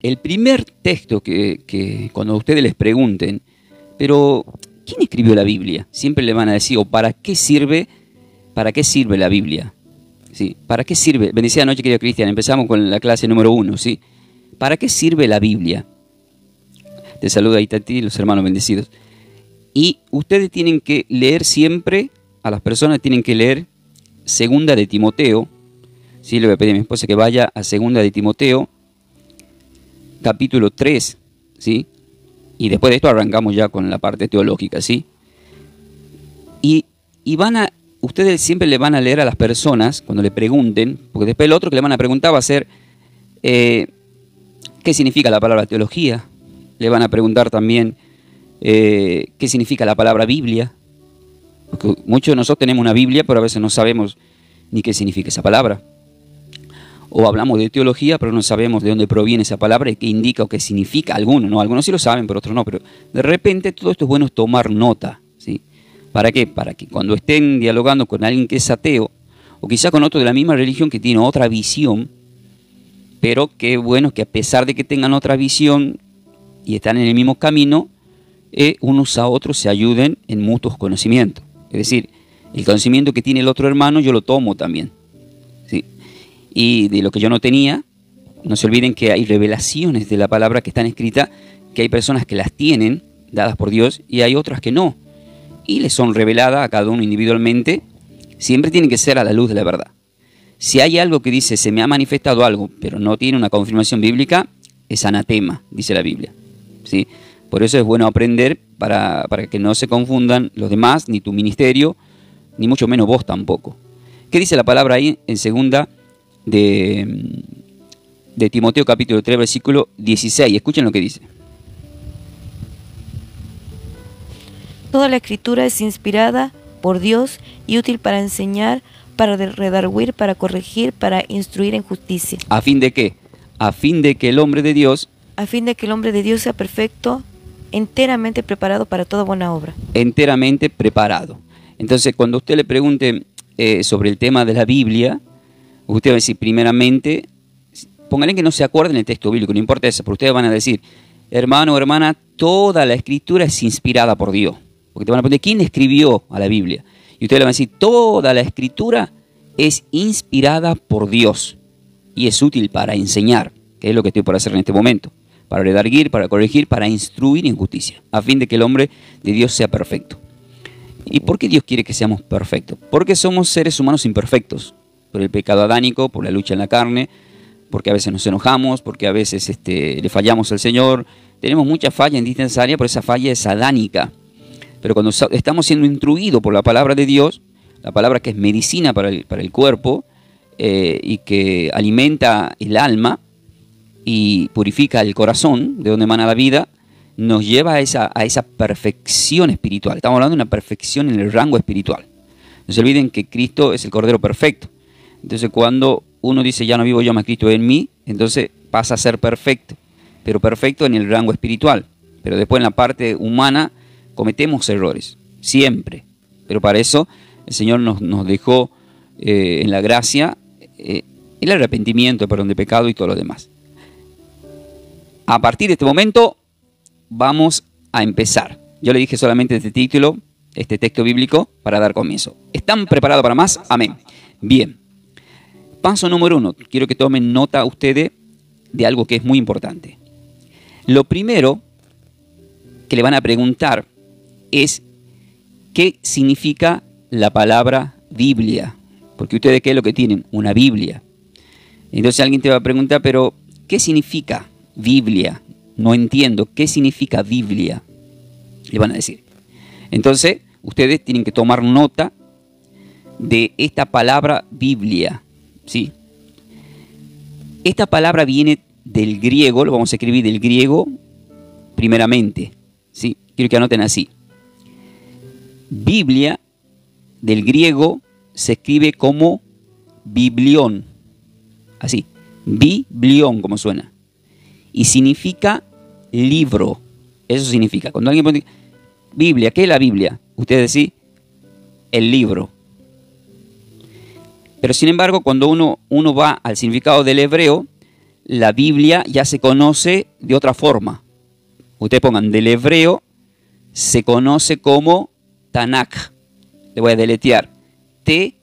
El primer texto que cuando ustedes les pregunten, pero ¿quién escribió la Biblia? Siempre le van a decir, o ¿para qué sirve la Biblia? ¿Sí? ¿Para qué sirve? Bendecida noche, querido Cristian. Empezamos con la clase número 1, ¿sí? ¿Para qué sirve la Biblia? Te saluda Itati, los hermanos bendecidos. Y ustedes tienen que leer siempre, a las personas tienen que leer Segunda de Timoteo. Sí, le voy a pedir a mi esposa que vaya a Segunda de Timoteo, capítulo 3, ¿sí? Y después de esto arrancamos ya con la parte teológica, ¿sí? Y ustedes siempre le van a leer a las personas cuando le pregunten, porque después el otro que le van a preguntar va a ser ¿qué significa la palabra teología? Le van a preguntar también ¿qué significa la palabra Biblia? Porque muchos de nosotros tenemos una Biblia, pero a veces no sabemos ni qué significa esa palabra. O hablamos de teología, pero no sabemos de dónde proviene esa palabra y qué indica o qué significa. Algunos, ¿no? Algunos sí lo saben, pero otros no. Pero de repente todo esto es bueno tomar nota, ¿sí? ¿Para qué? Para que cuando estén dialogando con alguien que es ateo, o quizá con otro de la misma religión que tiene otra visión, pero qué bueno que a pesar de que tengan otra visión y están en el mismo camino, unos a otros se ayuden en mutuos conocimientos. Es decir, el conocimiento que tiene el otro hermano yo lo tomo también, ¿sí? Y de lo que yo no tenía, no se olviden que hay revelaciones de la palabra que están escritas, que hay personas que las tienen dadas por Dios y hay otras que no. Y les son reveladas a cada uno individualmente. Siempre tienen que ser a la luz de la verdad. Si hay algo que dice, se me ha manifestado algo, pero no tiene una confirmación bíblica, es anatema, dice la Biblia, ¿sí? Por eso es bueno aprender para que no se confundan los demás, ni tu ministerio, ni mucho menos vos tampoco. ¿Qué dice la palabra ahí en segunda de Timoteo capítulo 3, versículo 16? Escuchen lo que dice. Toda la escritura es inspirada por Dios y útil para enseñar, para redarguir, para corregir, para instruir en justicia. ¿A fin de qué? A fin de que el hombre de Dios... A fin de que el hombre de Dios sea perfecto, enteramente preparado para toda buena obra. Enteramente preparado. Entonces, cuando usted le pregunte sobre el tema de la Biblia, usted va a decir, primeramente, pónganle que no se acuerden el texto bíblico, no importa eso, pero ustedes van a decir, hermano o hermana, toda la escritura es inspirada por Dios. Porque te van a preguntar, ¿quién escribió a la Biblia? Y ustedes le van a decir, toda la escritura es inspirada por Dios y es útil para enseñar, que es lo que estoy por hacer en este momento, para redarguir, para corregir, para instruir en justicia, a fin de que el hombre de Dios sea perfecto. ¿Y por qué Dios quiere que seamos perfectos? Porque somos seres humanos imperfectos, por el pecado adánico, por la lucha en la carne, porque a veces nos enojamos, porque a veces le fallamos al Señor. Tenemos mucha falla en distintas áreas, pero esa falla es adánica. Pero cuando estamos siendo instruidos por la palabra de Dios, la palabra que es medicina para el cuerpo y que alimenta el alma y purifica el corazón, de donde emana la vida, nos lleva a esa perfección espiritual. Estamos hablando de una perfección en el rango espiritual. No se olviden que Cristo es el Cordero perfecto. Entonces cuando uno dice, ya no vivo yo, más Cristo en mí, entonces pasa a ser perfecto, pero perfecto en el rango espiritual. Pero después en la parte humana cometemos errores, siempre. Pero para eso el Señor nos dejó en la gracia el arrepentimiento, el perdón de pecado y todo lo demás. A partir de este momento vamos a empezar. Yo le dije solamente este título, este texto bíblico, para dar comienzo. ¿Están preparados para más? Amén. Bien. Paso número 1. Quiero que tomen nota ustedes de algo que es muy importante. Lo primero que le van a preguntar es ¿qué significa la palabra Biblia? Porque ustedes, ¿qué es lo que tienen? Una Biblia. Entonces alguien te va a preguntar, pero ¿qué significa Biblia? No entiendo. ¿Qué significa Biblia? Le van a decir. Entonces, ustedes tienen que tomar nota de esta palabra Biblia, ¿sí? Esta palabra viene del griego, lo vamos a escribir del griego primeramente, ¿sí? Quiero que anoten así. Biblia, del griego, se escribe como biblión, así, biblión, como suena. Y significa libro, eso significa. Cuando alguien pone Biblia, ¿qué es la Biblia? Ustedes decís, el libro. Pero sin embargo, cuando uno va al significado del hebreo, la Biblia ya se conoce de otra forma. Ustedes pongan, del hebreo se conoce como Tanaj. Le voy a deletrear. T-A-N-A-J.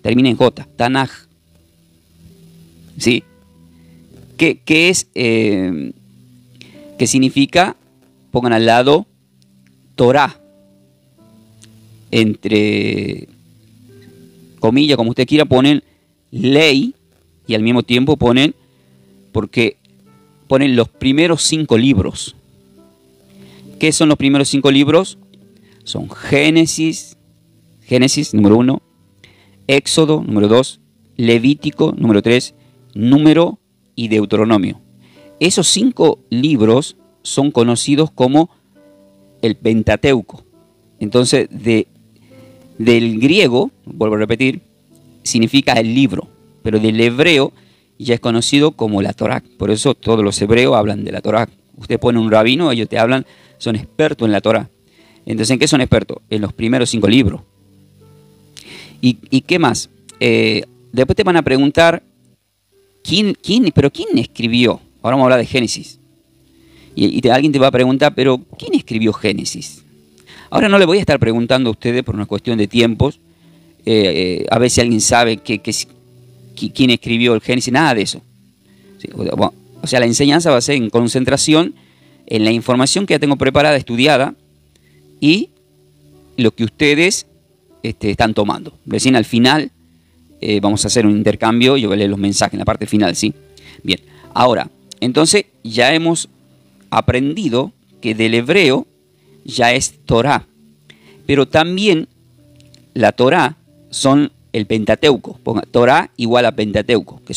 Termina en J. Tanaj. ¿Sí? ¿Qué es? ¿Qué significa? Pongan al lado Torah. Entre comillas, como usted quiera, ponen ley y al mismo tiempo ponen, porque ponen los primeros 5 libros. ¿Qué son los primeros 5 libros? Son Génesis número 1, Éxodo número 2, Levítico número 3, Número y Deuteronomio. Esos 5 libros son conocidos como el Pentateuco. Entonces, del griego, vuelvo a repetir, significa el libro, pero del hebreo ya es conocido como la Torá. Por eso todos los hebreos hablan de la Torá. Usted pone un rabino, ellos te hablan, son expertos en la Torá. Entonces, ¿en qué son expertos? En los primeros 5 libros. ¿Y qué más? Después te van a preguntar, ¿quién escribió? Ahora vamos a hablar de Génesis. Y alguien te va a preguntar, ¿pero quién escribió Génesis? Ahora no le voy a estar preguntando a ustedes por una cuestión de tiempos, a ver si alguien sabe quién escribió el Génesis, nada de eso. Sí, bueno, o sea, la enseñanza va a ser en concentración en la información que ya tengo preparada, estudiada, y lo que ustedes están tomando. Recién al final vamos a hacer un intercambio, yo voy a leer los mensajes en la parte final, ¿sí? Bien, ahora, entonces ya hemos aprendido que del hebreo ya es Torá, pero también la Torá son el Pentateuco. Ponga Torá igual a Pentateuco, que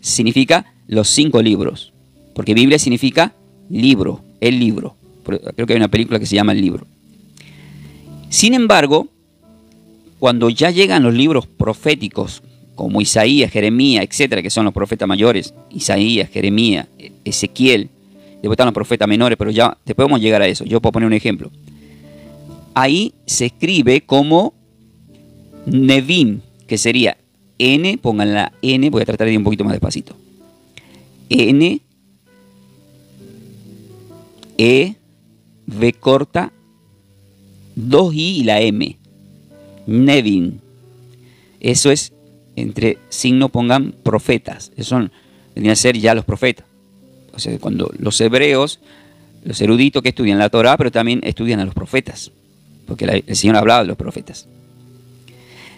significa los 5 libros, porque Biblia significa libro, el libro. Creo que hay una película que se llama El Libro. Sin embargo, cuando ya llegan los libros proféticos, como Isaías, Jeremías, etcétera, que son los profetas mayores, Isaías, Jeremías, Ezequiel, después están los profetas menores, pero ya después vamos a llegar a eso. Yo puedo poner un ejemplo. Ahí se escribe como Nevim, que sería N, pongan la N, voy a tratar de ir un poquito más despacito. N, E, V corta, 2 I y la M. Nevin. Eso es, entre signos pongan profetas. Eso vendrían a ser ya los profetas. O sea, cuando los hebreos, los eruditos que estudian la Torá, pero también estudian a los profetas, porque el Señor hablaba de los profetas.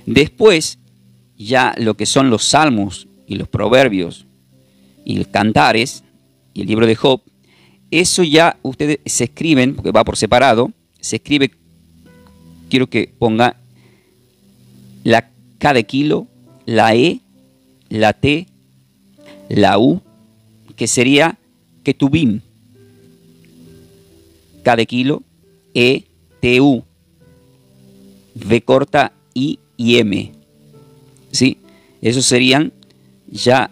Después, ya lo que son los salmos y los proverbios y los cantares y el libro de Job, eso ya ustedes se escriben, porque va por separado, se escribe, quiero que ponga la K de kilo, la E, la T, la U, que sería Ketubim. K de kilo, E, T, U, V corta, I y M. ¿Sí? Esos serían ya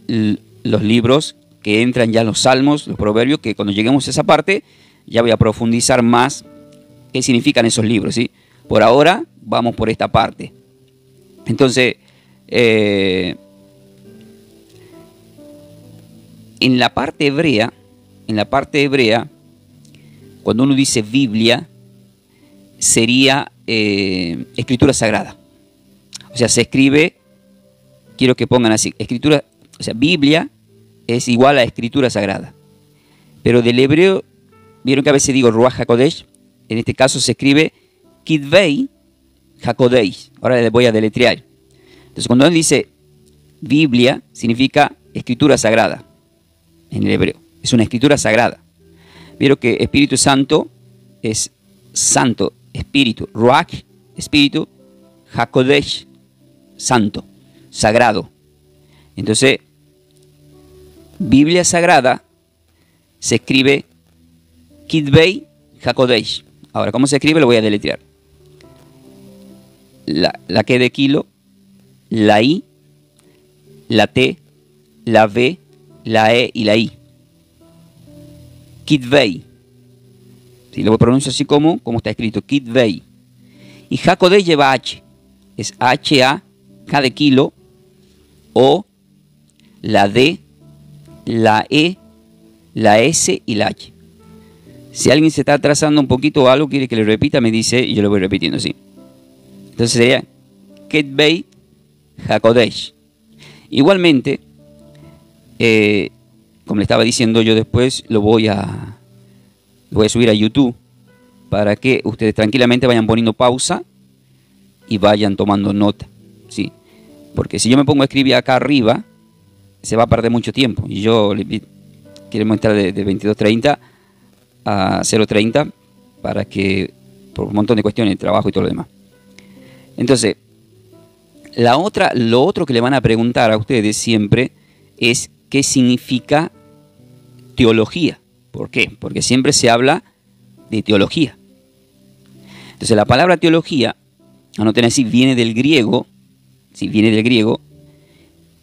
los libros que entran ya los salmos, los proverbios, que cuando lleguemos a esa parte ya voy a profundizar más qué significan esos libros, ¿sí? Por ahora vamos por esta parte. Entonces, en la parte hebrea, cuando uno dice Biblia, sería escritura sagrada. O sea, se escribe, quiero que pongan así, escritura, o sea, Biblia es igual a escritura sagrada. Pero del hebreo, vieron que a veces digo Ruach HaKodesh, en este caso se escribe Kitvei HaKodesh. Ahora les voy a deletrear. Entonces, cuando él dice Biblia, significa escritura sagrada en el hebreo. Es una escritura sagrada. Vieron que Espíritu Santo es santo, espíritu. Ruach, espíritu. HaKodesh, santo, sagrado. Entonces, Biblia sagrada se escribe Kitvei HaKodesh. Ahora, ¿cómo se escribe? Lo voy a deletrear. La K de kilo, la I, la T, la V, la E y la I. Kitvei. Si lo pronuncio así como está escrito, Kitvei. Y HaKodesh lleva H. Es H-A, K de kilo, O, la D, la E, la S y la H. Si alguien se está atrasando un poquito o algo, quiere que le repita, me dice y yo lo voy repitiendo, ¿sí? Entonces sería Ketbei Hakodesh. Igualmente, como le estaba diciendo, yo después lo voy a subir a YouTube para que ustedes tranquilamente vayan poniendo pausa y vayan tomando nota, ¿sí? Porque si yo me pongo a escribir acá arriba, se va a perder mucho tiempo. Y yo queremos entrar de 22:30 a 0:30 para que, por un montón de cuestiones de trabajo y todo lo demás. Entonces, lo otro que le van a preguntar a ustedes siempre es qué significa teología. ¿Por qué? Porque siempre se habla de teología. Entonces, la palabra teología, anoten así, viene del griego, sí, viene del griego,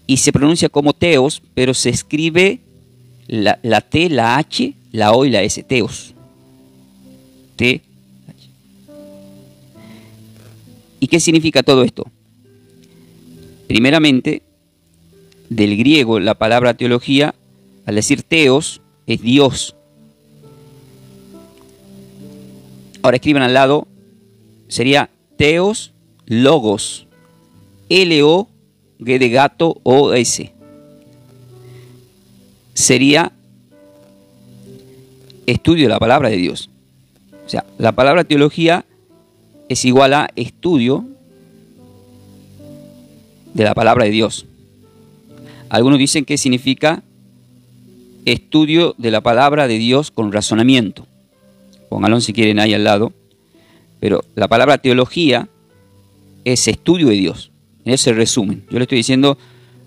y se pronuncia como teos, pero se escribe la T, la H, la O y la S, teos. T, H. ¿Y qué significa todo esto? Primeramente, del griego, la palabra teología, al decir teos, es Dios. Ahora escriban al lado, sería teos logos, L-O, G de gato, O-S. Sería estudio de la palabra de Dios. O sea, la palabra teología es igual a estudio de la palabra de Dios. Algunos dicen que significa estudio de la palabra de Dios con razonamiento. Pónganlo si quieren ahí al lado. Pero la palabra teología es estudio de Dios. En ese resumen. Yo le estoy diciendo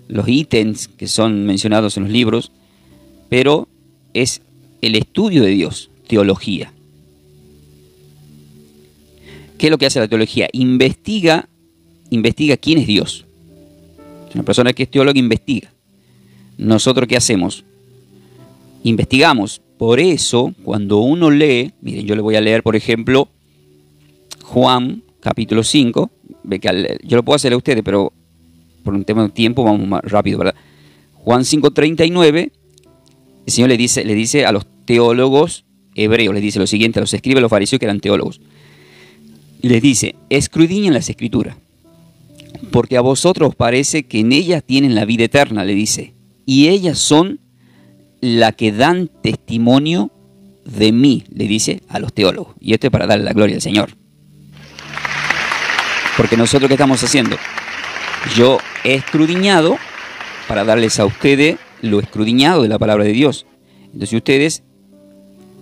los ítems que son mencionados en los libros, pero es el estudio de Dios, teología. ¿Qué es lo que hace la teología? Investiga quién es Dios. Una persona que es teóloga investiga. ¿Nosotros qué hacemos? Investigamos. Por eso, cuando uno lee, miren, yo le voy a leer, por ejemplo, Juan, capítulo 5. Ve que yo lo puedo hacer a ustedes, pero por un tema de tiempo vamos más rápido, ¿verdad? Juan 5:39, el Señor le dice a los teólogos hebreos, les dice lo siguiente, a los escribas, a los fariseos que eran teólogos. Les dice, escudriñen las escrituras, porque a vosotros os parece que en ellas tienen la vida eterna, le dice, y ellas son la que dan testimonio de mí, le dice a los teólogos. Y esto es para darle la gloria al Señor. Porque nosotros, ¿qué estamos haciendo? Yo he escudriñado para darles a ustedes lo escudriñado de la palabra de Dios. Entonces ustedes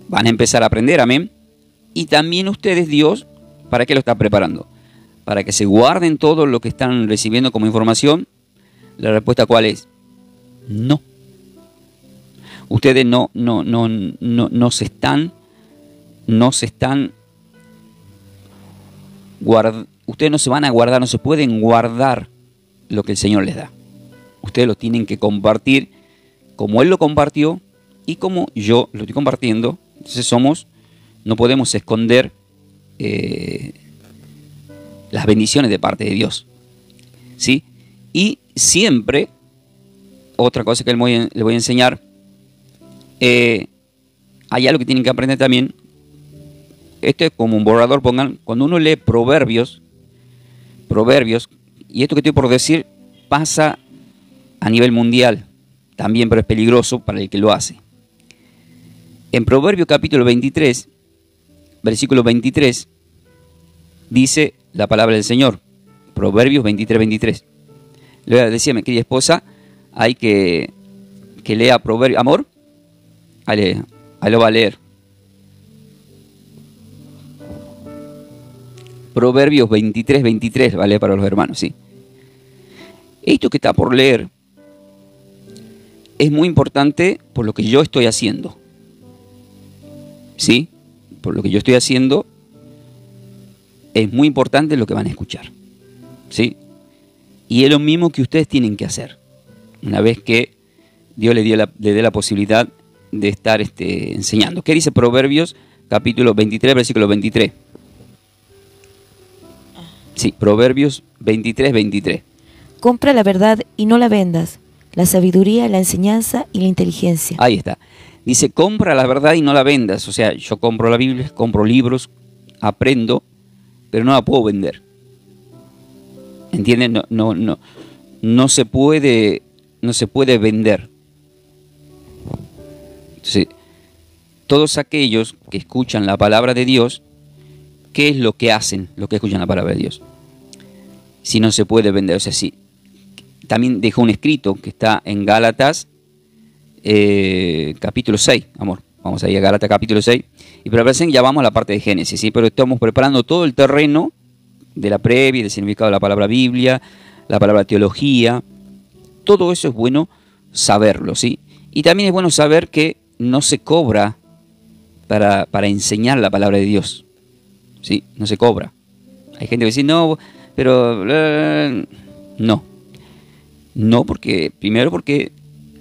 van a empezar a aprender, amén. Y también ustedes, Dios, ¿para qué lo está preparando? Para que se guarden todo lo que están recibiendo como información. La respuesta, ¿cuál es? No. Ustedes no se están guardando. Ustedes no se van a guardar, no se pueden guardar lo que el Señor les da. Ustedes lo tienen que compartir como Él lo compartió y como yo lo estoy compartiendo. Entonces no podemos esconder las bendiciones de parte de Dios. ¿Sí? Y siempre, otra cosa que le voy a enseñar, hay algo que tienen que aprender también. Esto es como un borrador, pongan, cuando uno lee Proverbios, y esto que estoy por decir pasa a nivel mundial también, pero es peligroso para el que lo hace. En Proverbios capítulo 23, versículo 23, dice la palabra del Señor. Proverbios 23, 23. Le decía a mi querida esposa, hay que lea Proverbios. Amor, ahí lo va a leer. Proverbios 23, 23, vale, para los hermanos, sí. Esto que está por leer es muy importante por lo que yo estoy haciendo. ¿Sí? Por lo que yo estoy haciendo es muy importante lo que van a escuchar. ¿Sí? Y es lo mismo que ustedes tienen que hacer. Una vez que Dios le dé la posibilidad de estar enseñando. ¿Qué dice Proverbios capítulo 23, versículo 23? Sí, Proverbios 23, 23. Compra la verdad y no la vendas. la sabiduría, la enseñanza y la inteligencia. Ahí está. Dice, compra la verdad y no la vendas. O sea, yo compro la Biblia, compro libros, aprendo, pero no la puedo vender. ¿Entienden? No se puede vender. Entonces, todos aquellos que escuchan la palabra de Dios, ¿qué es lo que hacen los que escuchan la palabra de Dios? Si no se puede vender, o sea, sí. También dejó un escrito que está en Gálatas, capítulo 6, amor. Vamos a ir a Gálatas capítulo 6. Y para presente ya vamos a la parte de Génesis, ¿sí? Pero estamos preparando todo el terreno de la previa, del significado de la palabra Biblia, la palabra teología. Todo eso es bueno saberlo, ¿sí? Y también es bueno saber que no se cobra para enseñar la palabra de Dios, ¿sí? No se cobra. Hay gente que dice, no, pero no, porque primero porque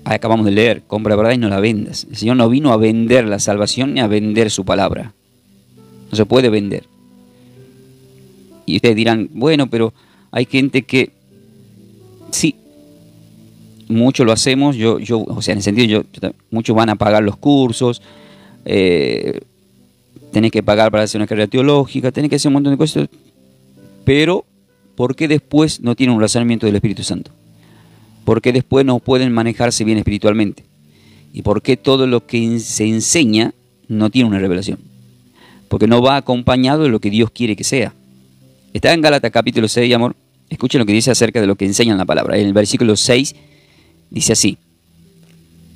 acabamos de leer, compra la verdad y no la vendas. El Señor no vino a vender la salvación ni a vender su palabra. No se puede vender. Y ustedes dirán, bueno, pero hay gente que sí, muchos lo hacemos, o sea, en el sentido, muchos van a pagar los cursos, tenés que pagar para hacer una carrera teológica, tenés que hacer un montón de cosas, pero ¿por qué después no tienen un razonamiento del Espíritu Santo? ¿Por qué después no pueden manejarse bien espiritualmente? ¿Y por qué todo lo que se enseña no tiene una revelación? Porque no va acompañado de lo que Dios quiere que sea. Está en Gálatas capítulo 6, amor. Escuchen lo que dice acerca de lo que enseñan la palabra. En el versículo 6 dice así.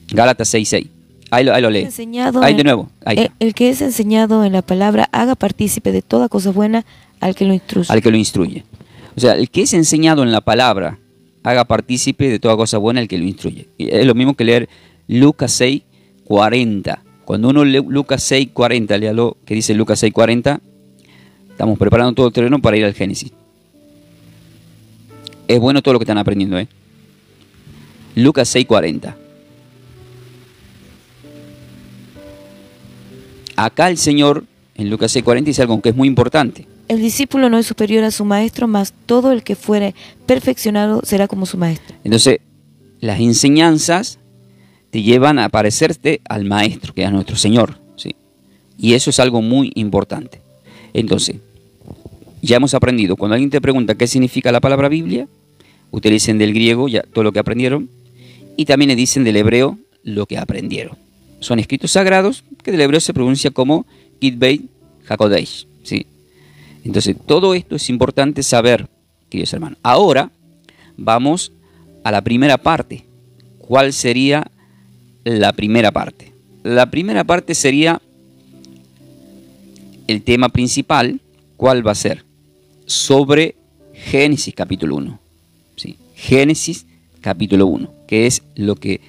Gálatas 6:6. Ahí lo lee. Ahí de nuevo. Ahí el que es enseñado en la palabra haga partícipe de toda cosa buena al que lo instruye. Al que lo instruye. O sea, el que es enseñado en la palabra haga partícipe de toda cosa buena al que lo instruye. Y es lo mismo que leer Lucas 6:40. Cuando uno lee Lucas 6:40, lea lo que dice Lucas 6:40, estamos preparando todo el terreno para ir al Génesis. Es bueno todo lo que están aprendiendo, ¿eh? Lucas 6:40. Acá el Señor, en Lucas 6:40, dice algo que es muy importante. El discípulo no es superior a su maestro, mas todo el que fuere perfeccionado será como su maestro. Entonces, las enseñanzas te llevan a parecerte al maestro, que es nuestro Señor, ¿sí? Y eso es algo muy importante. Entonces, ya hemos aprendido. Cuando alguien te pregunta qué significa la palabra Biblia, ustedes dicen del griego ya todo lo que aprendieron, y también le dicen del hebreo lo que aprendieron. Son escritos sagrados que del hebreo se pronuncia como Kitbeit HaKodesh, ¿sí? Entonces, todo esto es importante saber, queridos hermanos. Ahora vamos a la primera parte. ¿Cuál sería la primera parte? La primera parte sería el tema principal. ¿Cuál va a ser? Sobre Génesis capítulo 1. ¿Sí? Génesis capítulo 1, que es lo que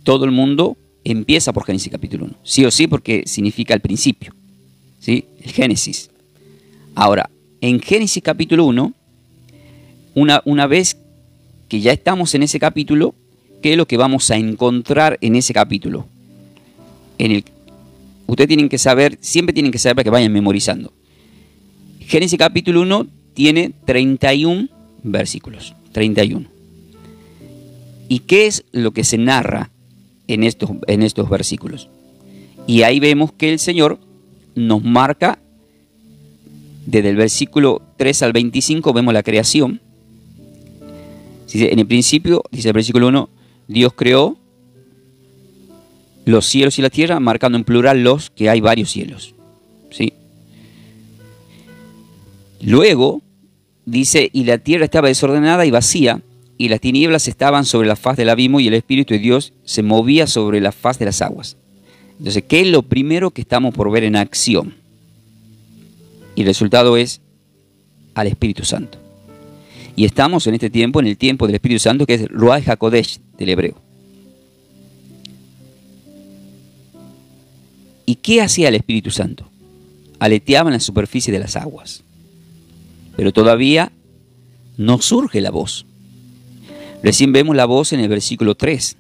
todo el mundo empieza por Génesis capítulo 1. Sí o sí, porque significa el principio, ¿sí? El Génesis. Ahora, en Génesis capítulo 1, una vez que ya estamos en ese capítulo, ¿qué es lo que vamos a encontrar en ese capítulo? Ustedes tienen que saber, siempre tienen que saber para que vayan memorizando. Génesis capítulo 1 tiene 31 versículos. 31. ¿Y qué es lo que se narra en estos versículos? Y ahí vemos que el Señor nos marca, desde el versículo 3 al 25, vemos la creación. En el principio, dice el versículo 1, Dios creó los cielos y la tierra, marcando en plural los que hay varios cielos, ¿sí? Luego dice, y la tierra estaba desordenada y vacía, y las tinieblas estaban sobre la faz del abismo, y el Espíritu de Dios se movía sobre la faz de las aguas. Entonces, ¿qué es lo primero que estamos por ver en acción? Y el resultado es al Espíritu Santo. Y estamos en este tiempo, en el tiempo del Espíritu Santo, que es Ruach HaKodesh del hebreo. ¿Y qué hacía el Espíritu Santo? Aleteaba en la superficie de las aguas. Pero todavía no surge la voz. Recién vemos la voz en el versículo 3.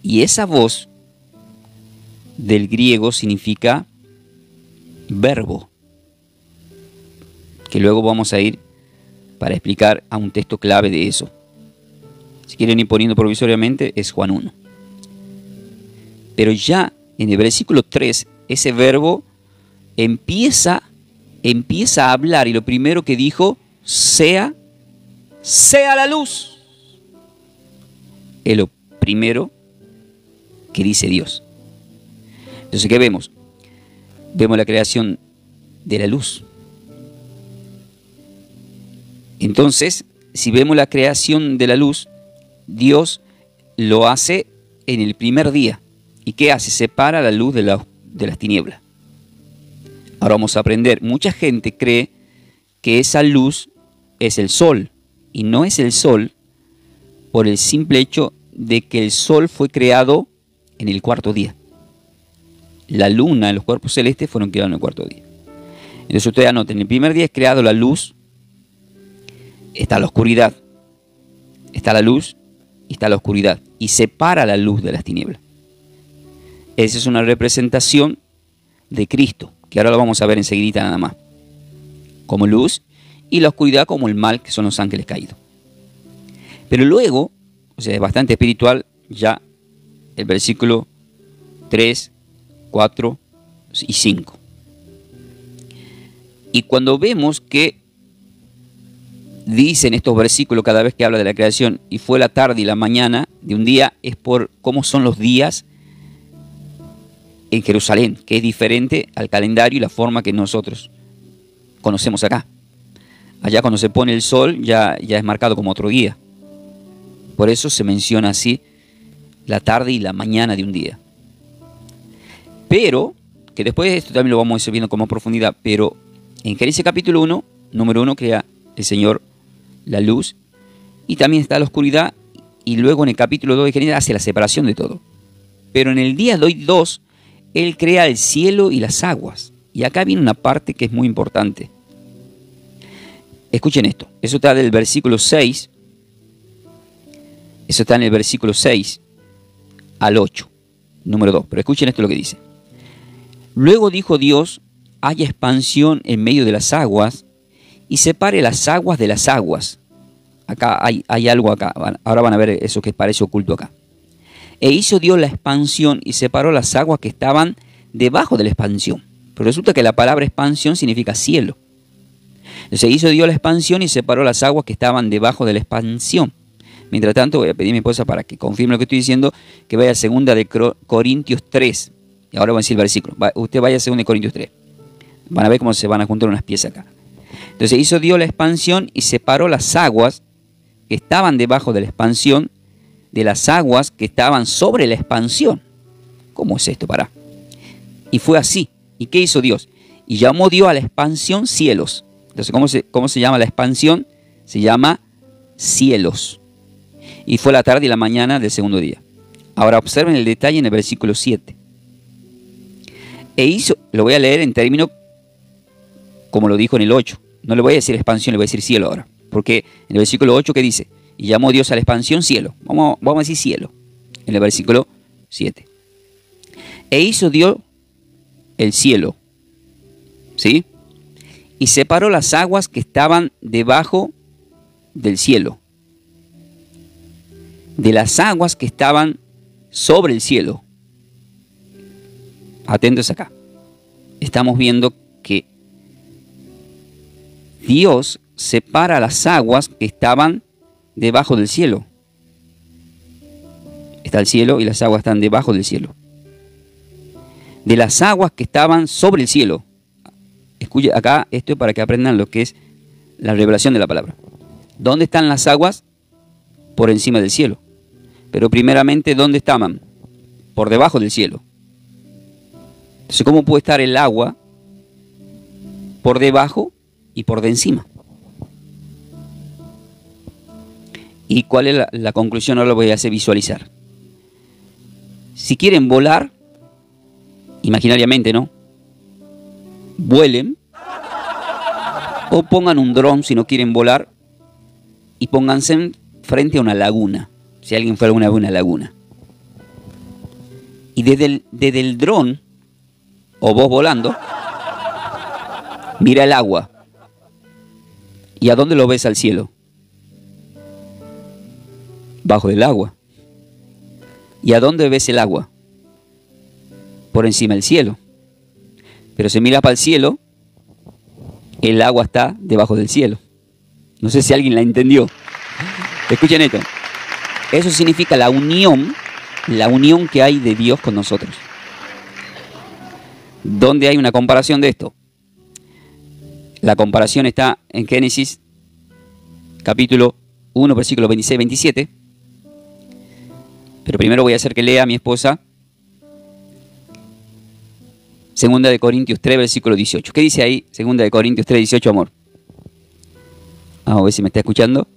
Y esa voz del griego significa verbo, que luego vamos a ir para explicar a un texto clave de eso. Si quieren ir poniendo provisoriamente, es Juan 1. Pero ya en el versículo 3, ese verbo empieza a hablar, y lo primero que dijo, sea la luz. Es lo primero que dice Dios. Entonces, ¿qué vemos? Vemos la creación de la luz. Entonces, si vemos la creación de la luz, Dios lo hace en el primer día. ¿Y qué hace? Separa la luz de las tinieblas. Ahora vamos a aprender. Mucha gente cree que esa luz es el sol, y no es el sol por el simple hecho de que el sol fue creado en el cuarto día. La luna, los cuerpos celestes fueron creados en el cuarto día. Entonces ustedes anoten, en el primer día es creado la luz, está la oscuridad, está la luz y está la oscuridad, y separa la luz de las tinieblas. Esa es una representación de Cristo, que ahora lo vamos a ver enseguida nada más, como luz, y la oscuridad como el mal, que son los ángeles caídos. Pero luego, o sea, es bastante espiritual, ya el versículo 3, 4 y 5. Y cuando vemos que dicen estos versículos cada vez que habla de la creación, y fue la tarde y la mañana de un día, es por cómo son los días en Jerusalén, que es diferente al calendario y la forma que nosotros conocemos acá. Allá cuando se pone el sol ya es marcado como otro día. Por eso se menciona así la tarde y la mañana de un día. Pero, que después esto también lo vamos a ir viendo con más profundidad, pero en Génesis capítulo 1, número 1, crea el Señor la luz, y también está la oscuridad, y luego en el capítulo 2 de Génesis hace la separación de todo. Pero en el día 2, Él crea el cielo y las aguas. Y acá viene una parte que es muy importante. Escuchen esto, eso está del versículo 6, eso está en el versículo 6 al 8, número 2, pero escuchen esto lo que dice. Luego dijo Dios, haya expansión en medio de las aguas, y separe las aguas de las aguas. Acá hay algo acá, ahora van a ver eso que parece oculto acá. E hizo Dios la expansión y separó las aguas que estaban debajo de la expansión. Pero resulta que la palabra expansión significa cielo. Entonces hizo Dios la expansión y separó las aguas que estaban debajo de la expansión. Mientras tanto voy a pedir a mi esposa para que confirme lo que estoy diciendo, que vaya a 2 de Corintios 3. Y ahora voy a decir el versículo. Usted vaya a 2 de Corintios 3. Van a ver cómo se van a juntar unas piezas acá. Entonces hizo Dios la expansión y separó las aguas que estaban debajo de la expansión de las aguas que estaban sobre la expansión. ¿Cómo es esto? Pará. Y fue así. ¿Y qué hizo Dios? Y llamó Dios a la expansión cielos. Entonces, ¿cómo se llama la expansión? Se llama cielos. Y fue la tarde y la mañana del segundo día. Ahora observen el detalle en el versículo 7. E hizo, lo voy a leer en términos como lo dijo en el 8. No le voy a decir expansión, le voy a decir cielo ahora. Porque en el versículo 8, ¿qué dice? Y llamó Dios a la expansión cielo. Vamos a decir cielo. En el versículo 7. E hizo Dios el cielo. ¿Sí? Y separó las aguas que estaban debajo del cielo de las aguas que estaban sobre el cielo. Atentos acá. Estamos viendo que Dios separa las aguas que estaban debajo del cielo. Está el cielo y las aguas están debajo del cielo. De las aguas que estaban sobre el cielo. Escuche acá, esto es para que aprendan lo que es la revelación de la palabra. ¿Dónde están las aguas? Por encima del cielo. Pero primeramente, ¿dónde estaban? Por debajo del cielo. Entonces, ¿cómo puede estar el agua por debajo y por de encima? ¿Y cuál es la conclusión? Ahora lo voy a hacer visualizar. Si quieren volar, imaginariamente, ¿no? Vuelen, o pongan un dron si no quieren volar, y pónganse frente a una laguna, si alguien fuera a una laguna. Y desde el dron, o vos volando, mira el agua. ¿Y a dónde lo ves al cielo? Bajo del agua. ¿Y a dónde ves el agua? Por encima del cielo. Pero si miras para el cielo, el agua está debajo del cielo. No sé si alguien la entendió. Escuchen esto. Eso significa la unión que hay de Dios con nosotros. ¿Dónde hay una comparación de esto? La comparación está en Génesis, capítulo 1, versículos 26-27. Pero primero voy a hacer que lea a mi esposa Segunda de Corintios 3, versículo 18. ¿Qué dice ahí? Segunda de Corintios 3, 18, amor. Vamos a ver si me está escuchando.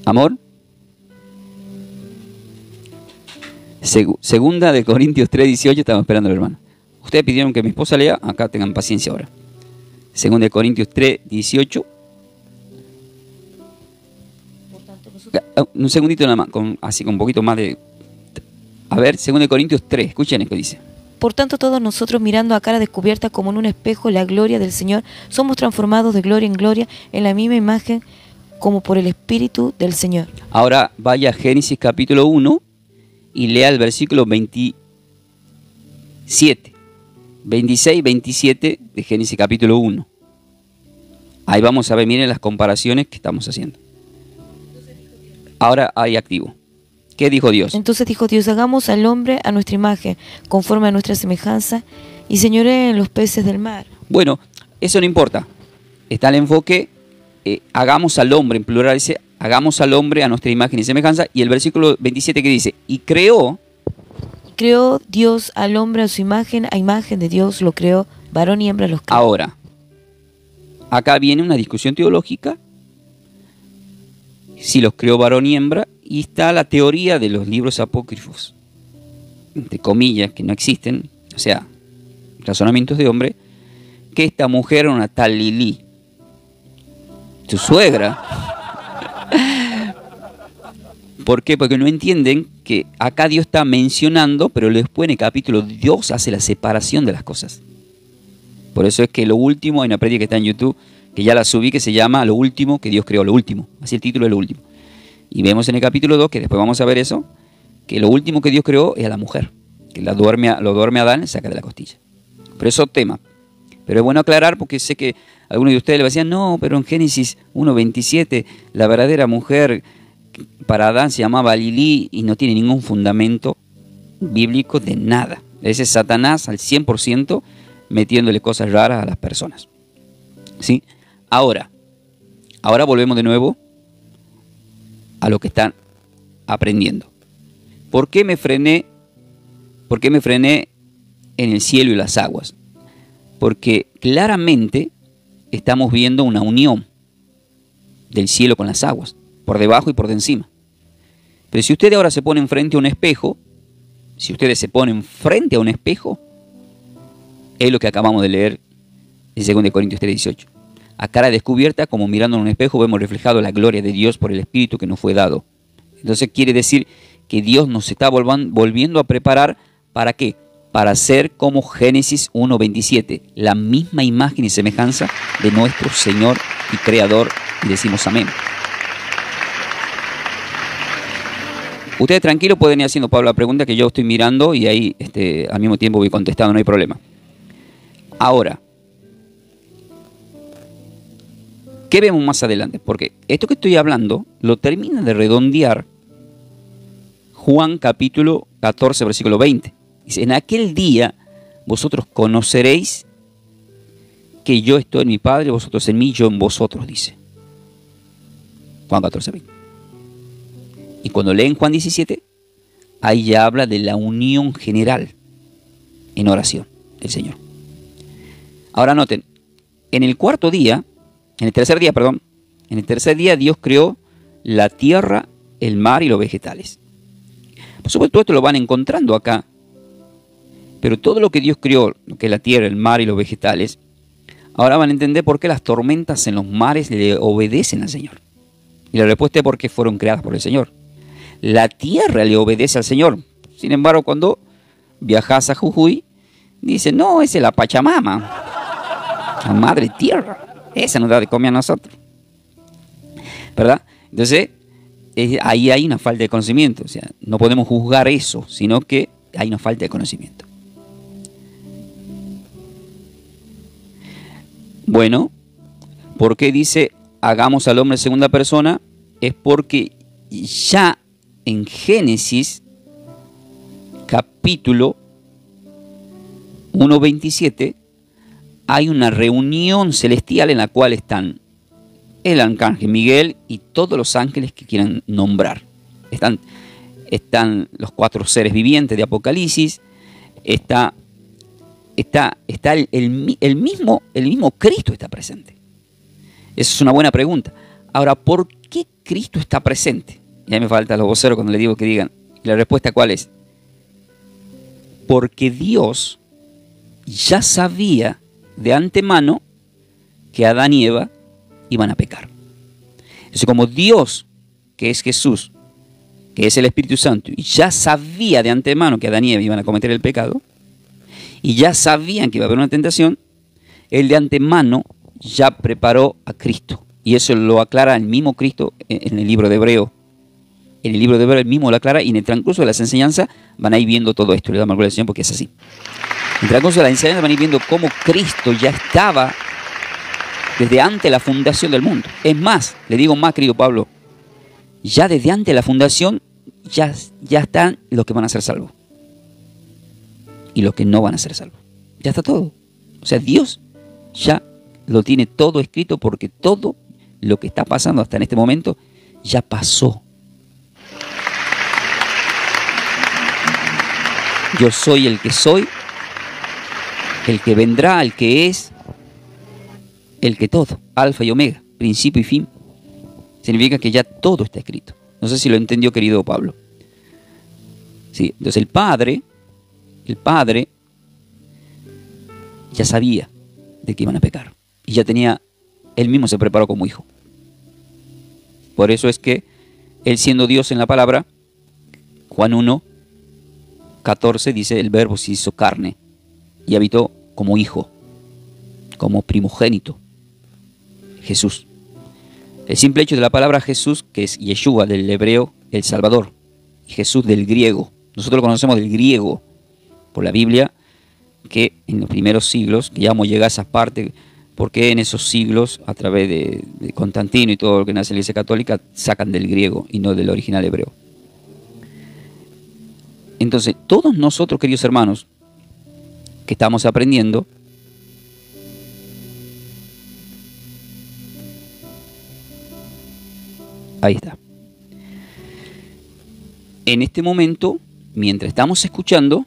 Amor. Segunda de Corintios 3, 18. Estamos esperando al hermano. Ustedes pidieron que mi esposa lea. Acá tengan paciencia ahora. Segunda de Corintios 3, 18. Un segundito nada más. Así con un poquito más de... A ver, 2 Corintios 3, escuchen lo que dice. Por tanto, todos nosotros, mirando a cara descubierta como en un espejo la gloria del Señor, somos transformados de gloria en gloria en la misma imagen como por el Espíritu del Señor. Ahora vaya a Génesis capítulo 1 y lea el versículo 27, 26 y 27 de Génesis capítulo 1. Ahí vamos a ver, miren las comparaciones que estamos haciendo. Ahora hay activo. ¿Qué dijo Dios? Entonces dijo Dios, hagamos al hombre a nuestra imagen, conforme a nuestra semejanza, y señoree en los peces del mar. Bueno, eso no importa. Está el enfoque, hagamos al hombre, en plural dice, hagamos al hombre a nuestra imagen y semejanza, y el versículo 27 que dice, y creó Dios al hombre a su imagen, a imagen de Dios lo creó, varón y hembra los creó. Ahora, acá viene una discusión teológica, si los creó varón y hembra, y está la teoría de los libros apócrifos, entre comillas, que no existen, o sea, razonamientos de hombre, que esta mujer era una tal Lili, su suegra. ¿Por qué? Porque no entienden que acá Dios está mencionando, pero después en el capítulo Dios hace la separación de las cosas. Por eso es que lo último, hay una prédica que está en YouTube, que ya la subí, que se llama Lo último que Dios creó, lo último, así el título es Lo último. Y vemos en el capítulo 2, que después vamos a ver eso, que lo último que Dios creó es a la mujer, que lo duerme Adán y saca de la costilla. Pero eso es tema. Pero es bueno aclarar porque sé que algunos de ustedes le decían, no, pero en Génesis 1:27 la verdadera mujer para Adán se llamaba Lili y no tiene ningún fundamento bíblico de nada. Ese es Satanás al 100% metiéndole cosas raras a las personas. ¿Sí? Ahora volvemos de nuevo a lo que están aprendiendo. ¿Por qué me frené en el cielo y las aguas? Porque claramente estamos viendo una unión del cielo con las aguas, por debajo y por de encima. Pero si ustedes ahora se ponen frente a un espejo, es lo que acabamos de leer en 2 Corintios 3:18. A cara descubierta, como mirando en un espejo, vemos reflejado la gloria de Dios por el Espíritu que nos fue dado. Entonces quiere decir que Dios nos está volviendo a preparar, ¿para qué? Para ser como Génesis 1:27, la misma imagen y semejanza de nuestro Señor y Creador, y decimos amén. Ustedes tranquilos pueden ir haciendo, Pablo, la pregunta que yo estoy mirando y ahí al mismo tiempo voy contestando, no hay problema. Ahora, ¿qué vemos más adelante? Porque esto que estoy hablando lo termina de redondear Juan capítulo 14, versículo 20. Dice, en aquel día vosotros conoceréis que yo estoy en mi Padre, vosotros en mí, yo en vosotros, dice. Juan 14, 20. Y cuando leen Juan 17, ahí ya habla de la unión general en oración del Señor. Ahora noten, en el tercer día Dios creó la tierra, el mar y los vegetales. Por supuesto, esto lo van encontrando acá. Pero todo lo que Dios creó, lo que es la tierra, el mar y los vegetales, ahora van a entender por qué las tormentas en los mares le obedecen al Señor. Y la respuesta es porque fueron creadas por el Señor. La tierra le obedece al Señor. Sin embargo, cuando viajas a Jujuy, dicen, no, esa es la Pachamama, la madre tierra. Esa nos da de comer a nosotros. ¿verdad? Entonces, ahí hay una falta de conocimiento. O sea, no podemos juzgar eso, sino que hay una falta de conocimiento. Bueno, ¿por qué dice hagamos al hombre en segunda persona? Es porque ya en Génesis, capítulo 1:27, hay una reunión celestial en la cual están el arcángel Miguel y todos los ángeles que quieran nombrar. Están los 4 seres vivientes de Apocalipsis, está el mismo Cristo está presente. Esa es una buena pregunta. Ahora, ¿por qué Cristo está presente? Ya me faltan los voceros cuando les digo que digan. ¿Y la respuesta cuál es? Porque Dios ya sabía de antemano que Adán y Eva iban a pecar. Entonces, como Dios, que es Jesús, que es el Espíritu Santo, y ya sabía de antemano que Adán y Eva iban a cometer el pecado, y ya sabían que iba a haber una tentación, Él de antemano ya preparó a Cristo. Y eso lo aclara el mismo Cristo en el libro de Hebreo. En el libro de Hebreo Él mismo lo aclara, y en el transcurso de las enseñanzas van a ir viendo todo esto. Le damos la gloria al Señor porque es así. En el transcurso de las enseñanzas van a ir viendo cómo Cristo ya estaba desde antes de la fundación del mundo. Es más, le digo más, querido Pablo, ya desde antes de la fundación ya están los que van a ser salvos y los que no van a ser salvos. Ya está todo. O sea, Dios ya lo tiene todo escrito, porque todo lo que está pasando hasta en este momento ya pasó. Yo soy el que soy, el que vendrá, el que es, el que todo, alfa y omega, principio y fin. Significa que ya todo está escrito. No sé si lo entendió, querido Pablo. Sí, entonces el Padre ya sabía de que iban a pecar. Y ya tenía, Él mismo se preparó como hijo. Por eso es que Él, siendo Dios en la palabra, Juan 1:14 dice, el Verbo se hizo carne y habitó como hijo, como primogénito, Jesús. El simple hecho de la palabra Jesús, que es Yeshua del hebreo, el Salvador, y Jesús del griego. Nosotros lo conocemos del griego por la Biblia, que en los primeros siglos, que ya vamos a llegar a esas partes, porque en esos siglos, a través de Constantino y todo lo que nace en la Iglesia Católica, sacan del griego y no del original hebreo. Entonces, todos nosotros, queridos hermanos, que estamos aprendiendo, ahí está. En este momento, mientras estamos escuchando,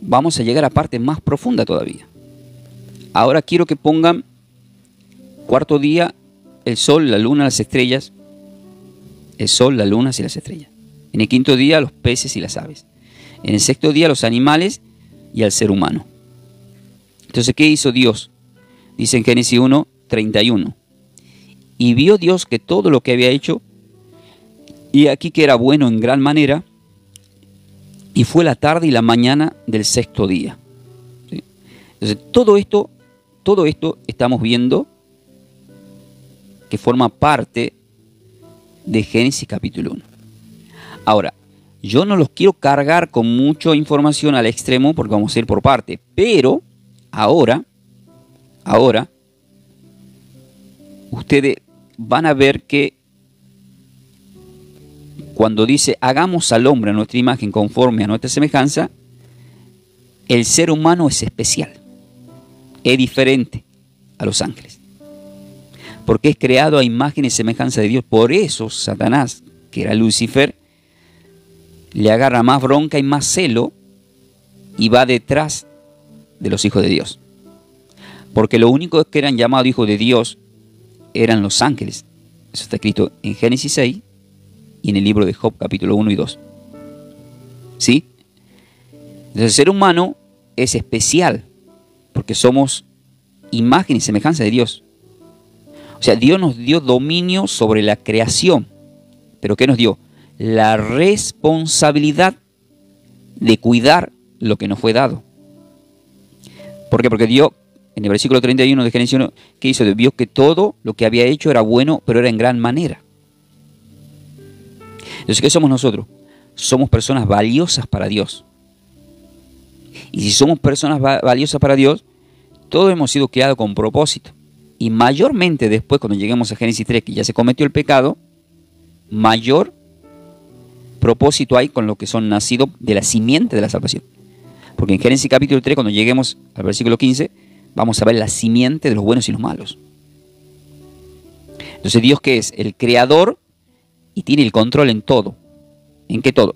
vamos a llegar a parte más profunda todavía. Ahora quiero que pongan cuarto día, el sol, la luna, las estrellas. El sol, las lunas y las estrellas. En el quinto día, los peces y las aves. En el sexto día, los animales y al ser humano. Entonces, ¿qué hizo Dios? Dice en Génesis 1:31. Y vio Dios que todo lo que había hecho, y aquí que era bueno en gran manera, y fue la tarde y la mañana del sexto día. ¿Sí? Entonces, todo esto estamos viendo que forma parte de Génesis capítulo 1. Ahora, yo no los quiero cargar con mucha información al extremo, porque vamos a ir por parte, pero ahora, ustedes van a ver que cuando dice hagamos al hombre a nuestra imagen conforme a nuestra semejanza, el ser humano es especial, es diferente a los ángeles, porque es creado a imagen y semejanza de Dios. Por eso Satanás, que era Lucifer, le agarra más bronca y más celo y va detrás de los hijos de Dios, porque lo único que eran llamados hijos de Dios eran los ángeles. Eso está escrito en Génesis 6 y en el libro de Job capítulo 1 y 2. ¿Sí? Entonces, el ser humano es especial porque somos imagen y semejanza de Dios. O sea, Dios nos dio dominio sobre la creación. ¿Pero qué nos dio? La responsabilidad de cuidar lo que nos fue dado. ¿Por qué? Porque Dios, en el versículo 31 de Génesis 1, ¿qué hizo? Vio que todo lo que había hecho era bueno, pero era en gran manera. Entonces, ¿qué somos nosotros? Somos personas valiosas para Dios. Y si somos personas valiosas para Dios, todos hemos sido creados con propósito. Y mayormente después, cuando lleguemos a Génesis 3, que ya se cometió el pecado, mayor propósito hay con lo que son nacidos de la simiente de la salvación. Porque en Génesis capítulo 3, cuando lleguemos al versículo 15, vamos a ver la simiente de los buenos y los malos. Entonces, ¿Dios qué es? El creador y tiene el control en todo. ¿En qué todo?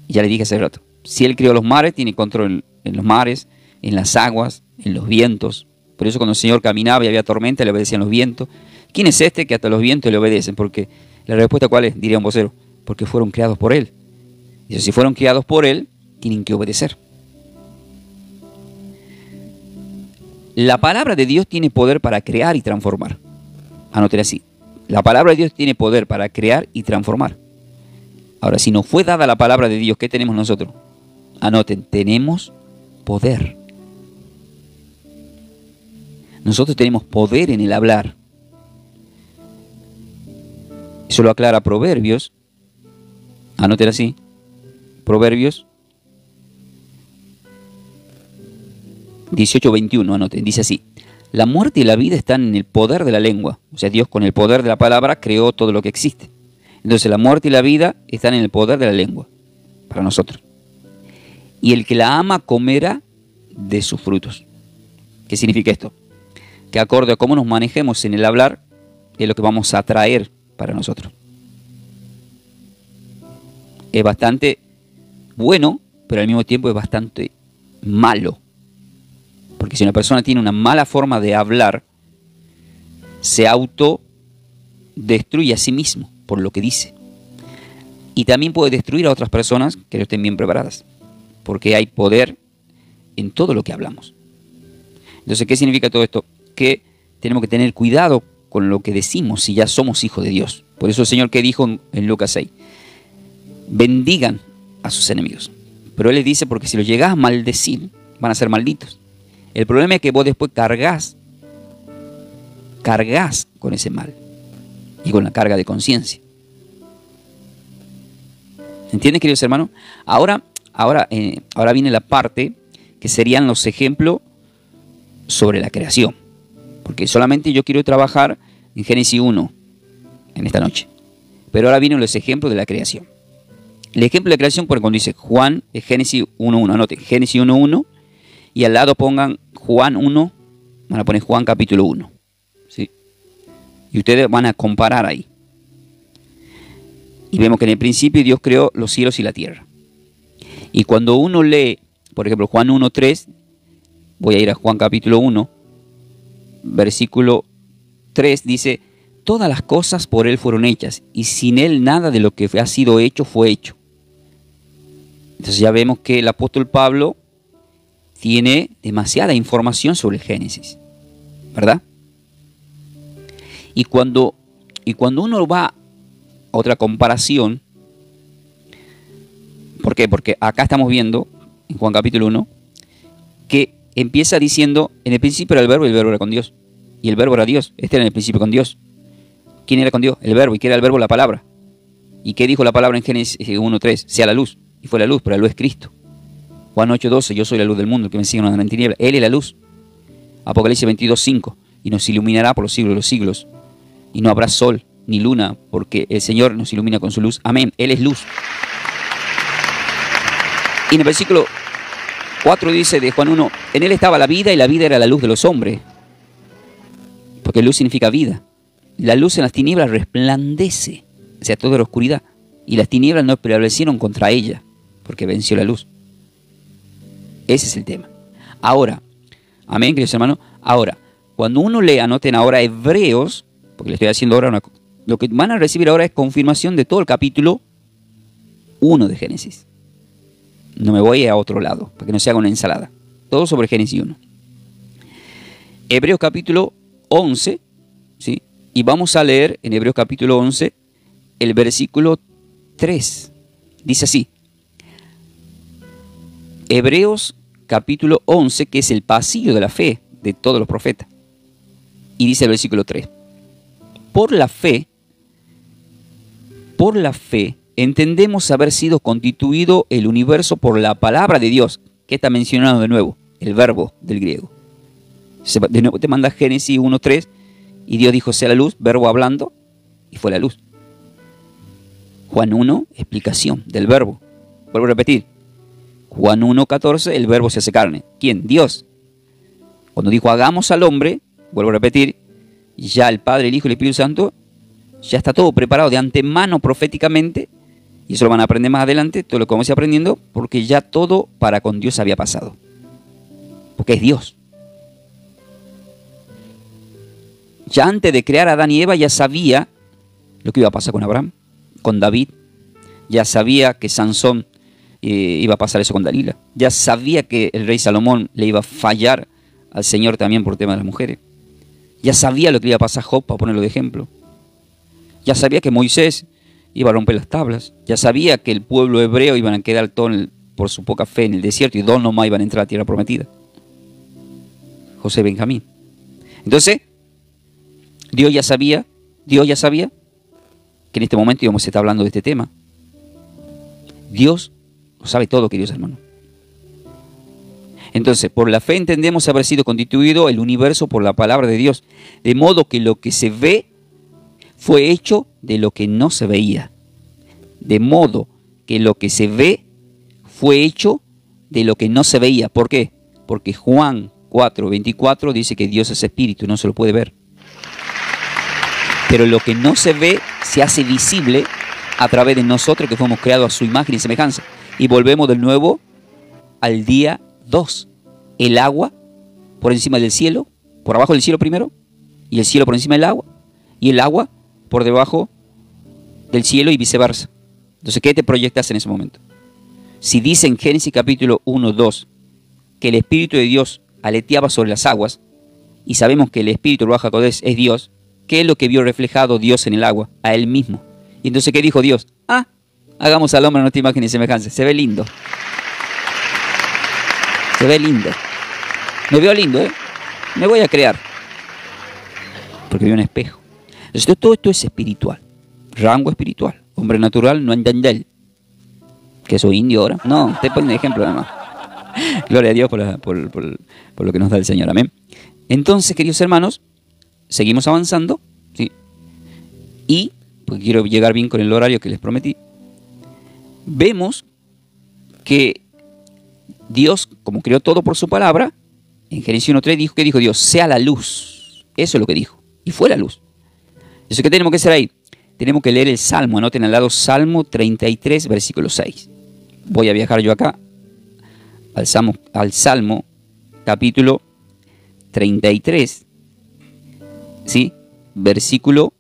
Ya le dije hace rato. Si Él creó los mares, tiene control en los mares, en las aguas, en los vientos. Por eso cuando el Señor caminaba y había tormenta, le obedecían los vientos. ¿Quién es este que hasta los vientos le obedecen? Porque la respuesta, ¿cuál es? Diría un vocero. Porque fueron creados por Él. Y si fueron creados por Él, tienen que obedecer. La palabra de Dios tiene poder para crear y transformar. Anoten así. La palabra de Dios tiene poder para crear y transformar. Ahora, si nos fue dada la palabra de Dios, ¿qué tenemos nosotros? Anoten, tenemos poder. Nosotros tenemos poder en el hablar. Eso lo aclara Proverbios. Anoten así. Proverbios 18:21, anoten, dice así: la muerte y la vida están en el poder de la lengua. O sea, Dios con el poder de la palabra creó todo lo que existe. Entonces la muerte y la vida están en el poder de la lengua, para nosotros. Y el que la ama comerá de sus frutos. ¿Qué significa esto? Que acorde a cómo nos manejemos en el hablar, es lo que vamos a atraer para nosotros. Es bastante bueno, pero al mismo tiempo es bastante malo. Porque si una persona tiene una mala forma de hablar, se autodestruye a sí mismo por lo que dice. Y también puede destruir a otras personas que no estén bien preparadas. Porque hay poder en todo lo que hablamos. Entonces, ¿qué significa todo esto? Que tenemos que tener cuidado con lo que decimos si ya somos hijos de Dios. Por eso el Señor que dijo en Lucas 6, bendigan a sus enemigos. Pero Él les dice, porque si los llegás a maldecir, van a ser malditos. El problema es que vos después cargas con ese mal y con la carga de conciencia. ¿Entienden, queridos hermanos? Ahora viene la parte que serían los ejemplos sobre la creación. Porque solamente yo quiero trabajar en Génesis 1 en esta noche. Pero ahora vienen los ejemplos de la creación. El ejemplo de la creación, por cuando dice Juan, es Génesis 1.1. Anoten, Génesis 1.1. Y al lado pongan Juan 1. Van a poner Juan capítulo 1. ¿Sí? Y ustedes van a comparar ahí. Y vemos que en el principio Dios creó los cielos y la tierra. Y cuando uno lee, por ejemplo, Juan 1.3, voy a ir a Juan capítulo 1, versículo 3, dice: todas las cosas por Él fueron hechas, y sin Él nada de lo que ha sido hecho fue hecho. Entonces ya vemos que el apóstol Pablo tiene demasiada información sobre el Génesis, ¿verdad? Y cuando uno va a otra comparación, ¿por qué? Porque acá estamos viendo, en Juan capítulo 1, que empieza diciendo, en el principio era el verbo y el verbo era con Dios. Y el verbo era Dios, este era en el principio con Dios. ¿Quién era con Dios? El verbo. ¿Y qué era el verbo? La palabra. ¿Y qué dijo la palabra en Génesis 1.3? Sea la luz. Y fue la luz, pero la luz es Cristo. Juan 8.12, yo soy la luz del mundo, el que me sigue no andará en tinieblas. Él es la luz. Apocalipsis 22.5, y nos iluminará por los siglos de los siglos. Y no habrá sol ni luna, porque el Señor nos ilumina con su luz. Amén. Él es luz. Y en el versículo 4 dice de Juan 1, en Él estaba la vida y la vida era la luz de los hombres. Porque luz significa vida. La luz en las tinieblas resplandece, o sea, toda la oscuridad. Y las tinieblas no prevalecieron contra ella, porque venció la luz. Ese es el tema. Ahora, amén, queridos hermanos. Ahora, cuando uno lee, anoten ahora Hebreos, porque le estoy haciendo ahora lo que van a recibir ahora es confirmación de todo el capítulo 1 de Génesis. No me voy a otro lado, para que no se haga una ensalada. Todo sobre Génesis 1. Hebreos capítulo 11, ¿sí? Y vamos a leer en Hebreos capítulo 11 el versículo 3. Dice así. Hebreos capítulo 11, que es el pasillo de la fe de todos los profetas. Y dice el versículo 3. Por la fe por la fe entendemos haber sido constituido el universo por la palabra de Dios. ¿Qué está mencionando de nuevo? El verbo del griego. De nuevo te manda Génesis 1:3 y Dios dijo sea la luz, verbo hablando, y fue la luz. Juan 1, explicación del verbo. Vuelvo a repetir. Juan 1:14, el verbo se hace carne. ¿Quién? Dios. Cuando dijo hagamos al hombre, vuelvo a repetir, ya el Padre, el Hijo y el Espíritu Santo, ya está todo preparado de antemano proféticamente, y eso lo van a aprender más adelante, todo lo que vamos a ir aprendiendo, porque ya todo para con Dios había pasado. Porque es Dios. Ya antes de crear a Adán y Eva ya sabía lo que iba a pasar con Abraham, con David, ya sabía que Sansón iba a pasar eso con Dalila, ya sabía que el rey Salomón le iba a fallar al Señor también por tema de las mujeres, ya sabía lo que le iba a pasar a Job, para ponerlo de ejemplo, ya sabía que Moisés iba a romper las tablas, ya sabía que el pueblo hebreo iban a quedar todo por su poca fe en el desierto y dos nomás iban a entrar a la tierra prometida. José Benjamín. Entonces, Dios ya sabía que en este momento íbamos a estar hablando de este tema. Dios lo sabe todo, queridos hermanos. Entonces, por la fe entendemos haber sido constituido el universo por la palabra de Dios, de modo que lo que se ve fue hecho de lo que no se veía. De modo que lo que se ve fue hecho de lo que no se veía. ¿Por qué? Porque Juan 4:24 dice que Dios es espíritu, no se lo puede ver. Pero lo que no se ve se hace visible a través de nosotros que fuimos creados a su imagen y semejanza. Y volvemos de nuevo al día 2. El agua por encima del cielo, por abajo del cielo primero, y el cielo por encima del agua, y el agua por debajo del cielo y viceversa. Entonces, ¿qué te proyectas en ese momento? Si dice en Génesis capítulo 1:2 que el Espíritu de Dios aleteaba sobre las aguas, y sabemos que el Espíritu Ruach HaKodesh es Dios, ¿qué es lo que vio reflejado Dios en el agua? A Él mismo. Y entonces, ¿qué dijo Dios? Hagamos al hombre a nuestra imagen y semejanza. Se ve lindo. Se ve lindo. Me veo lindo, ¿eh? Me voy a crear. Porque veo un espejo. Entonces, todo esto es espiritual. Rango espiritual. Hombre natural no entender. ¿Que soy indio ahora? No, te pongo un ejemplo nada más. Gloria a Dios por lo que nos da el Señor. Amén. Entonces, queridos hermanos, seguimos avanzando, ¿sí? Y, porque quiero llegar bien con el horario que les prometí, vemos que Dios, como creó todo por su palabra, en Génesis 1:3 dijo que dijo Dios, sea la luz. Eso es lo que dijo. Y fue la luz. Eso que tenemos que hacer ahí. Tenemos que leer el Salmo. Anoten al lado Salmo 33, versículo 6. Voy a viajar yo acá al Salmo capítulo 33, ¿sí? Versículo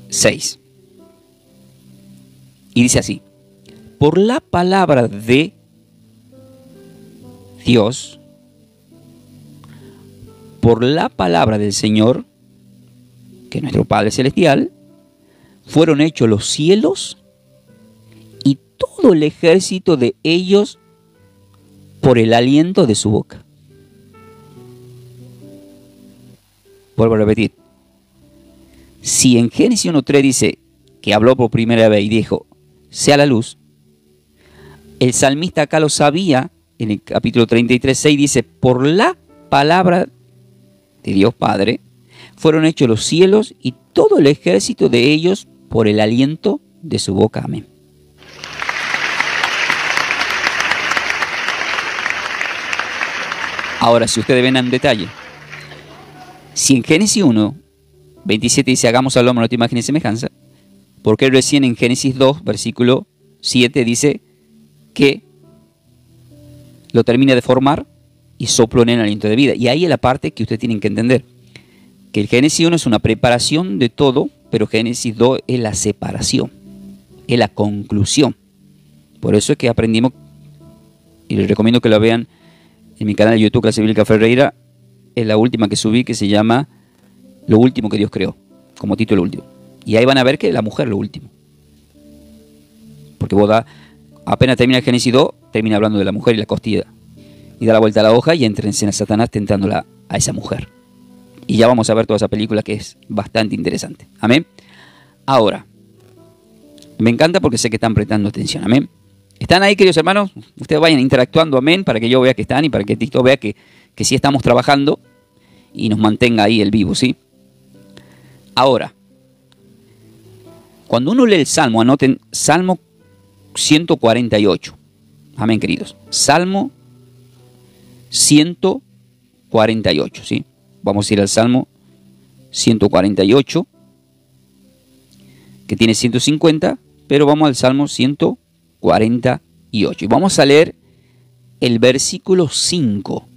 6. Y dice así: por la palabra de Dios, por la palabra del Señor, que es nuestro Padre Celestial, fueron hechos los cielos y todo el ejército de ellos por el aliento de su boca. Vuelvo a repetir. Si en Génesis 1:3 dice que habló por primera vez y dijo, sea la luz, el salmista acá lo sabía, en el capítulo 33:6 dice, por la palabra de Dios Padre, fueron hechos los cielos y todo el ejército de ellos por el aliento de su boca. Amén. Ahora, si ustedes ven en detalle, si en Génesis 1:27 dice, hagamos al hombre a nuestra imagen y semejanza, ¿por qué recién en Génesis 2, versículo 7 dice que lo termina de formar y sopló en el aliento de vida? Y ahí es la parte que ustedes tienen que entender. Que el Génesis 1 es una preparación de todo, pero Génesis 2 es la separación, es la conclusión. Por eso es que aprendimos, y les recomiendo que la vean en mi canal de YouTube, Clase Bíblica Ferreira, es la última que subí, que se llama Lo último que Dios creó, como título último. Y ahí van a ver que la mujer es lo último. Porque apenas termina el Génesis 2, termina hablando de la mujer y la costilla. Y da la vuelta a la hoja y entra en escena Satanás tentándola a esa mujer. Y ya vamos a ver toda esa película que es bastante interesante. Amén. Ahora, me encanta porque sé que están prestando atención. Amén. ¿Están ahí, queridos hermanos? Ustedes vayan interactuando, amén, para que yo vea que están y para que Tito vea que sí estamos trabajando y nos mantenga ahí el vivo, ¿sí? Ahora, cuando uno lee el Salmo, anoten Salmo 148. Amén, queridos. Salmo 148, ¿sí? Vamos a ir al Salmo 148, que tiene 150, pero vamos al Salmo 148. Y vamos a leer el versículo 5.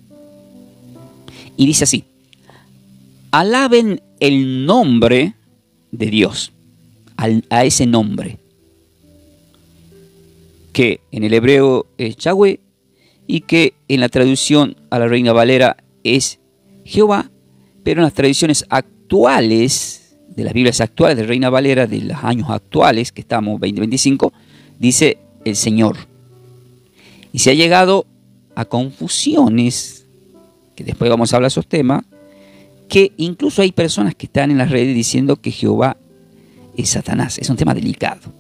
Y dice así: alaben el nombre de Dios, a ese nombre, que en el hebreo es Yahweh y que en la traducción a la Reina Valera es Jehová, pero en las traducciones actuales, de las Biblias actuales de Reina Valera, de los años actuales, que estamos 2025, dice el Señor. Y se ha llegado a confusiones, que después vamos a hablar de esos temas, que incluso hay personas que están en las redes diciendo que Jehová es Satanás. Es un tema delicado.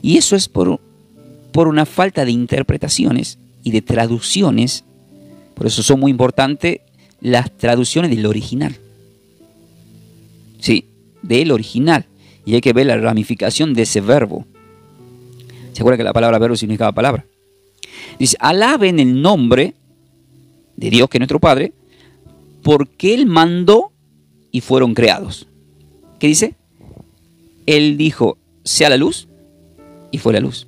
Y eso es por una falta de interpretaciones y de traducciones. Por eso son muy importantes las traducciones del original. Sí, del original. Y hay que ver la ramificación de ese verbo. ¿Se acuerdan que la palabra verbo significaba palabra? Dice: alaben el nombre de Dios, que es nuestro Padre, porque Él mandó y fueron creados. ¿Qué dice? Él dijo: sea la luz, y fue la luz.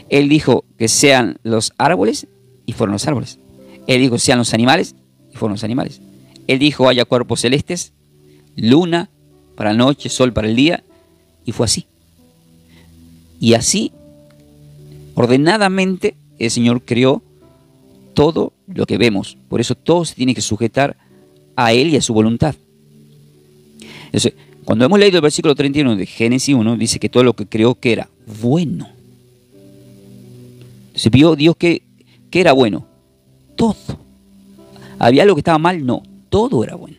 Él dijo que sean los árboles, y fueron los árboles. Él dijo sean los animales, y fueron los animales. Él dijo haya cuerpos celestes, luna para la noche, sol para el día, y fue así. Y así, ordenadamente, el Señor creó todo lo que vemos. Por eso todo se tiene que sujetar a Él y a su voluntad. Entonces, cuando hemos leído el versículo 31 de Génesis 1, dice que todo lo que creó que era bueno. Entonces vio Dios que era bueno. Todo. ¿Había algo que estaba mal? No, todo era bueno.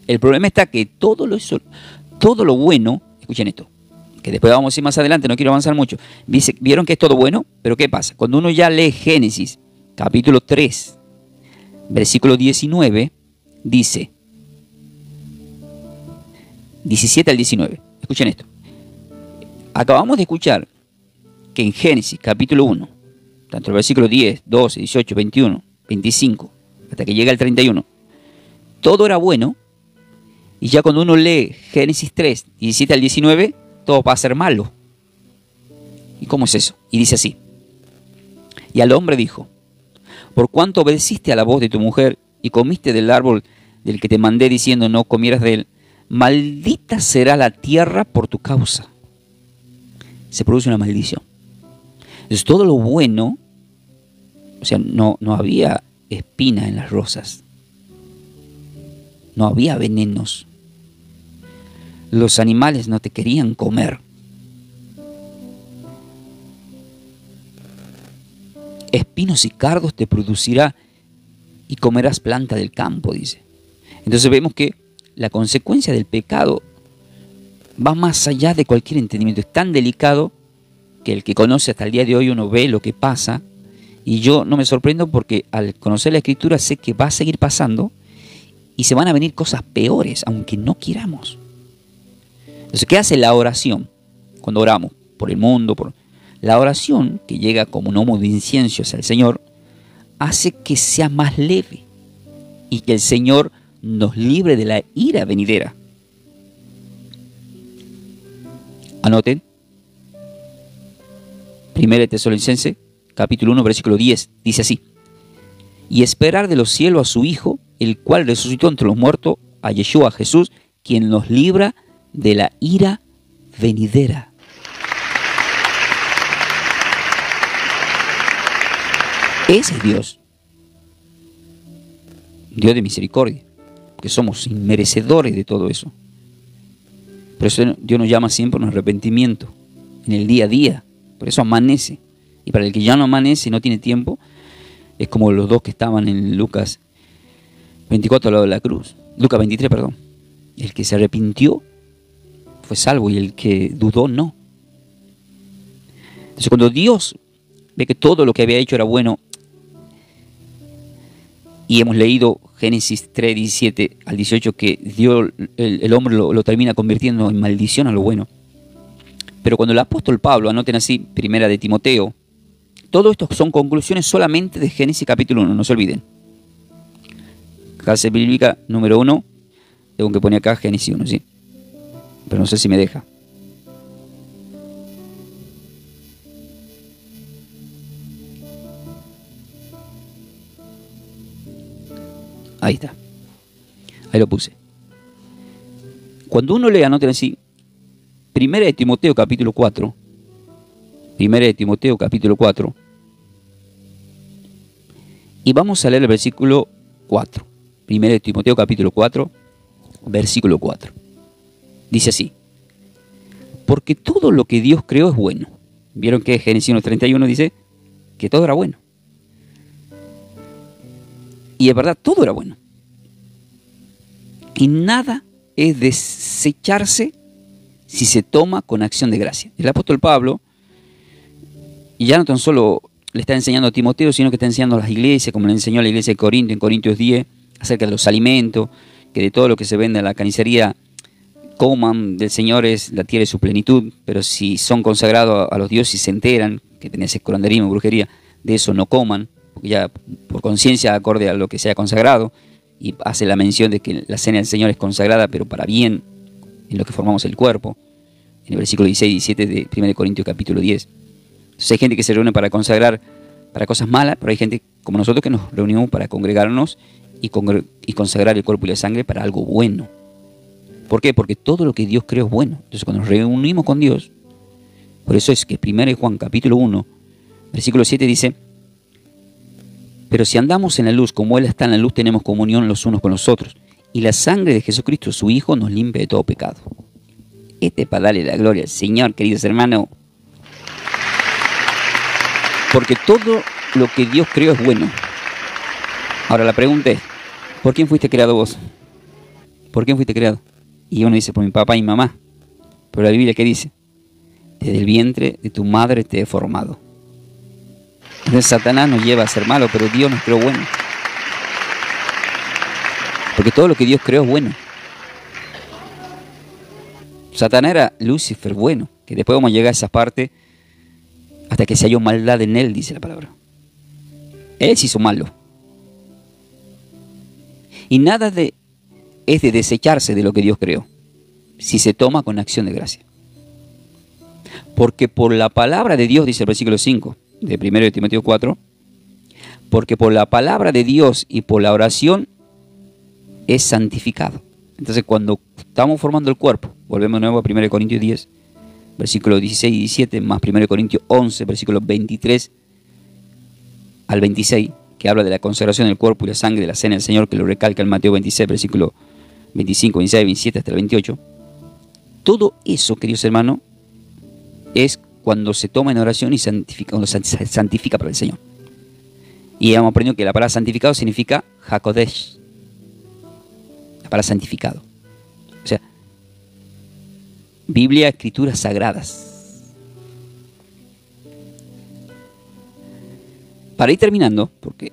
El problema está que todo lo bueno, escuchen esto, que después vamos a ir más adelante, no quiero avanzar mucho. Dice, vieron que es todo bueno, pero ¿qué pasa? Cuando uno ya lee Génesis, capítulo 3, versículo 19, dice, 17 al 19, escuchen esto. Acabamos de escuchar que en Génesis, capítulo 1, tanto el versículo 10, 12, 18, 21, 25, hasta que llega el 31, todo era bueno, y ya cuando uno lee Génesis 3, 17 al 19, todo va a ser malo. ¿Y cómo es eso? Y dice así: y al hombre dijo: por cuanto obedeciste a la voz de tu mujer y comiste del árbol del que te mandé diciendo no comieras de él, maldita será la tierra por tu causa. Se produce una maldición. Entonces todo lo bueno, o sea, no había espina en las rosas, no había venenos, los animales no te querían comer, espinos y cardos te producirá y comerás planta del campo, dice. Entonces vemos que la consecuencia del pecado va más allá de cualquier entendimiento. Es tan delicado que el que conoce hasta el día de hoy uno ve lo que pasa, y yo no me sorprendo porque al conocer la Escritura sé que va a seguir pasando y se van a venir cosas peores, aunque no queramos. Entonces, ¿qué hace la oración? Cuando oramos por el mundo, la oración, que llega como un humo de incienso hacia el Señor, hace que sea más leve y que el Señor nos libre de la ira venidera. Anoten. 1 Tesalonicenses, capítulo 1, versículo 10, dice así: y esperar de los cielos a su Hijo, el cual resucitó entre los muertos, a Yeshua, Jesús, quien nos libra de la ira venidera. Ese es Dios. Dios de misericordia, que somos inmerecedores de todo eso. Por eso Dios nos llama siempre a un arrepentimiento en el día a día. Por eso amanece. Y para el que ya no amanece y no tiene tiempo, es como los dos que estaban en Lucas 24 al lado de la cruz. Lucas 23, perdón. El que se arrepintió fue salvo y el que dudó no. Entonces cuando Dios ve que todo lo que había hecho era bueno, y hemos leído Génesis 3, 17 al 18, que Dios, el hombre lo termina convirtiendo en maldición a lo bueno. Pero cuando el apóstol Pablo, anoten así, primera de Timoteo, todo esto son conclusiones solamente de Génesis capítulo 1, no se olviden. Clase bíblica número 1, tengo que poner acá Génesis 1, ¿sí? Pero no sé si me deja. Ahí está. Ahí lo puse. Cuando uno lee, anoten así, primera de Timoteo capítulo 4, primera de Timoteo capítulo 4, y vamos a leer el versículo 4. Primera de Timoteo capítulo 4, versículo 4. Dice así: porque todo lo que Dios creó es bueno. ¿Vieron que Génesis 1:31 dice que todo era bueno? Y es verdad, todo era bueno. Y nada es desecharse si se toma con acción de gracia. El apóstol Pablo, y ya no tan solo le está enseñando a Timoteo, sino que está enseñando a las iglesias, como le enseñó a la iglesia de Corinto, en Corintios 10, acerca de los alimentos, que de todo lo que se vende en la carnicería coman, del Señor es la tierra y su plenitud, pero si son consagrados a los dioses y se enteran que tenía ese curanderismo, brujería, de eso no coman, porque ya por conciencia acorde a lo que sea consagrado, y hace la mención de que la cena del Señor es consagrada, pero para bien, en lo que formamos el cuerpo, en el versículo 16 y 17 de 1 Corintios capítulo 10. Entonces hay gente que se reúne para consagrar para cosas malas, pero hay gente como nosotros que nos reunimos para congregarnos y consagrar el cuerpo y la sangre para algo bueno. ¿Por qué? Porque todo lo que Dios creó es bueno. Entonces cuando nos reunimos con Dios, por eso es que 1 Juan capítulo 1, versículo 7 dice: pero si andamos en la luz como Él está en la luz, tenemos comunión los unos con los otros, y la sangre de Jesucristo, su Hijo, nos limpia de todo pecado. Este es para darle la gloria al Señor, queridos hermanos. Porque todo lo que Dios creó es bueno. Ahora la pregunta es: ¿por quién fuiste creado vos? ¿Por quién fuiste creado? Y uno dice: por mi papá y mi mamá. Pero la Biblia, ¿qué dice? Desde el vientre de tu madre te he formado. Entonces Satanás nos lleva a ser malo, pero Dios nos creó bueno. Porque todo lo que Dios creó es bueno. Satanás era Lucifer bueno, que después vamos a llegar a esa parte, hasta que se halló maldad en él, dice la palabra. Él se hizo malo. Y nada es de desecharse de lo que Dios creó, si se toma con acción de gracia. Porque por la palabra de Dios, dice el versículo 5 de 1 de Timoteo 4, porque por la palabra de Dios y por la oración es santificado. Entonces cuando estamos formando el cuerpo, volvemos de nuevo a 1 Corintios 10, versículos 16 y 17, más 1 Corintios 11, versículos 23 al 26, que habla de la consagración del cuerpo y la sangre de la cena del Señor, que lo recalca en Mateo 26, versículos 25, 26, 27 hasta el 28. Todo eso, queridos hermanos, es cuando se toma en oración y cuando se santifica para el Señor. Y hemos aprendido que la palabra santificado significa Hakodesh, la palabra santificado. O sea, Biblia, escrituras sagradas. Para ir terminando, porque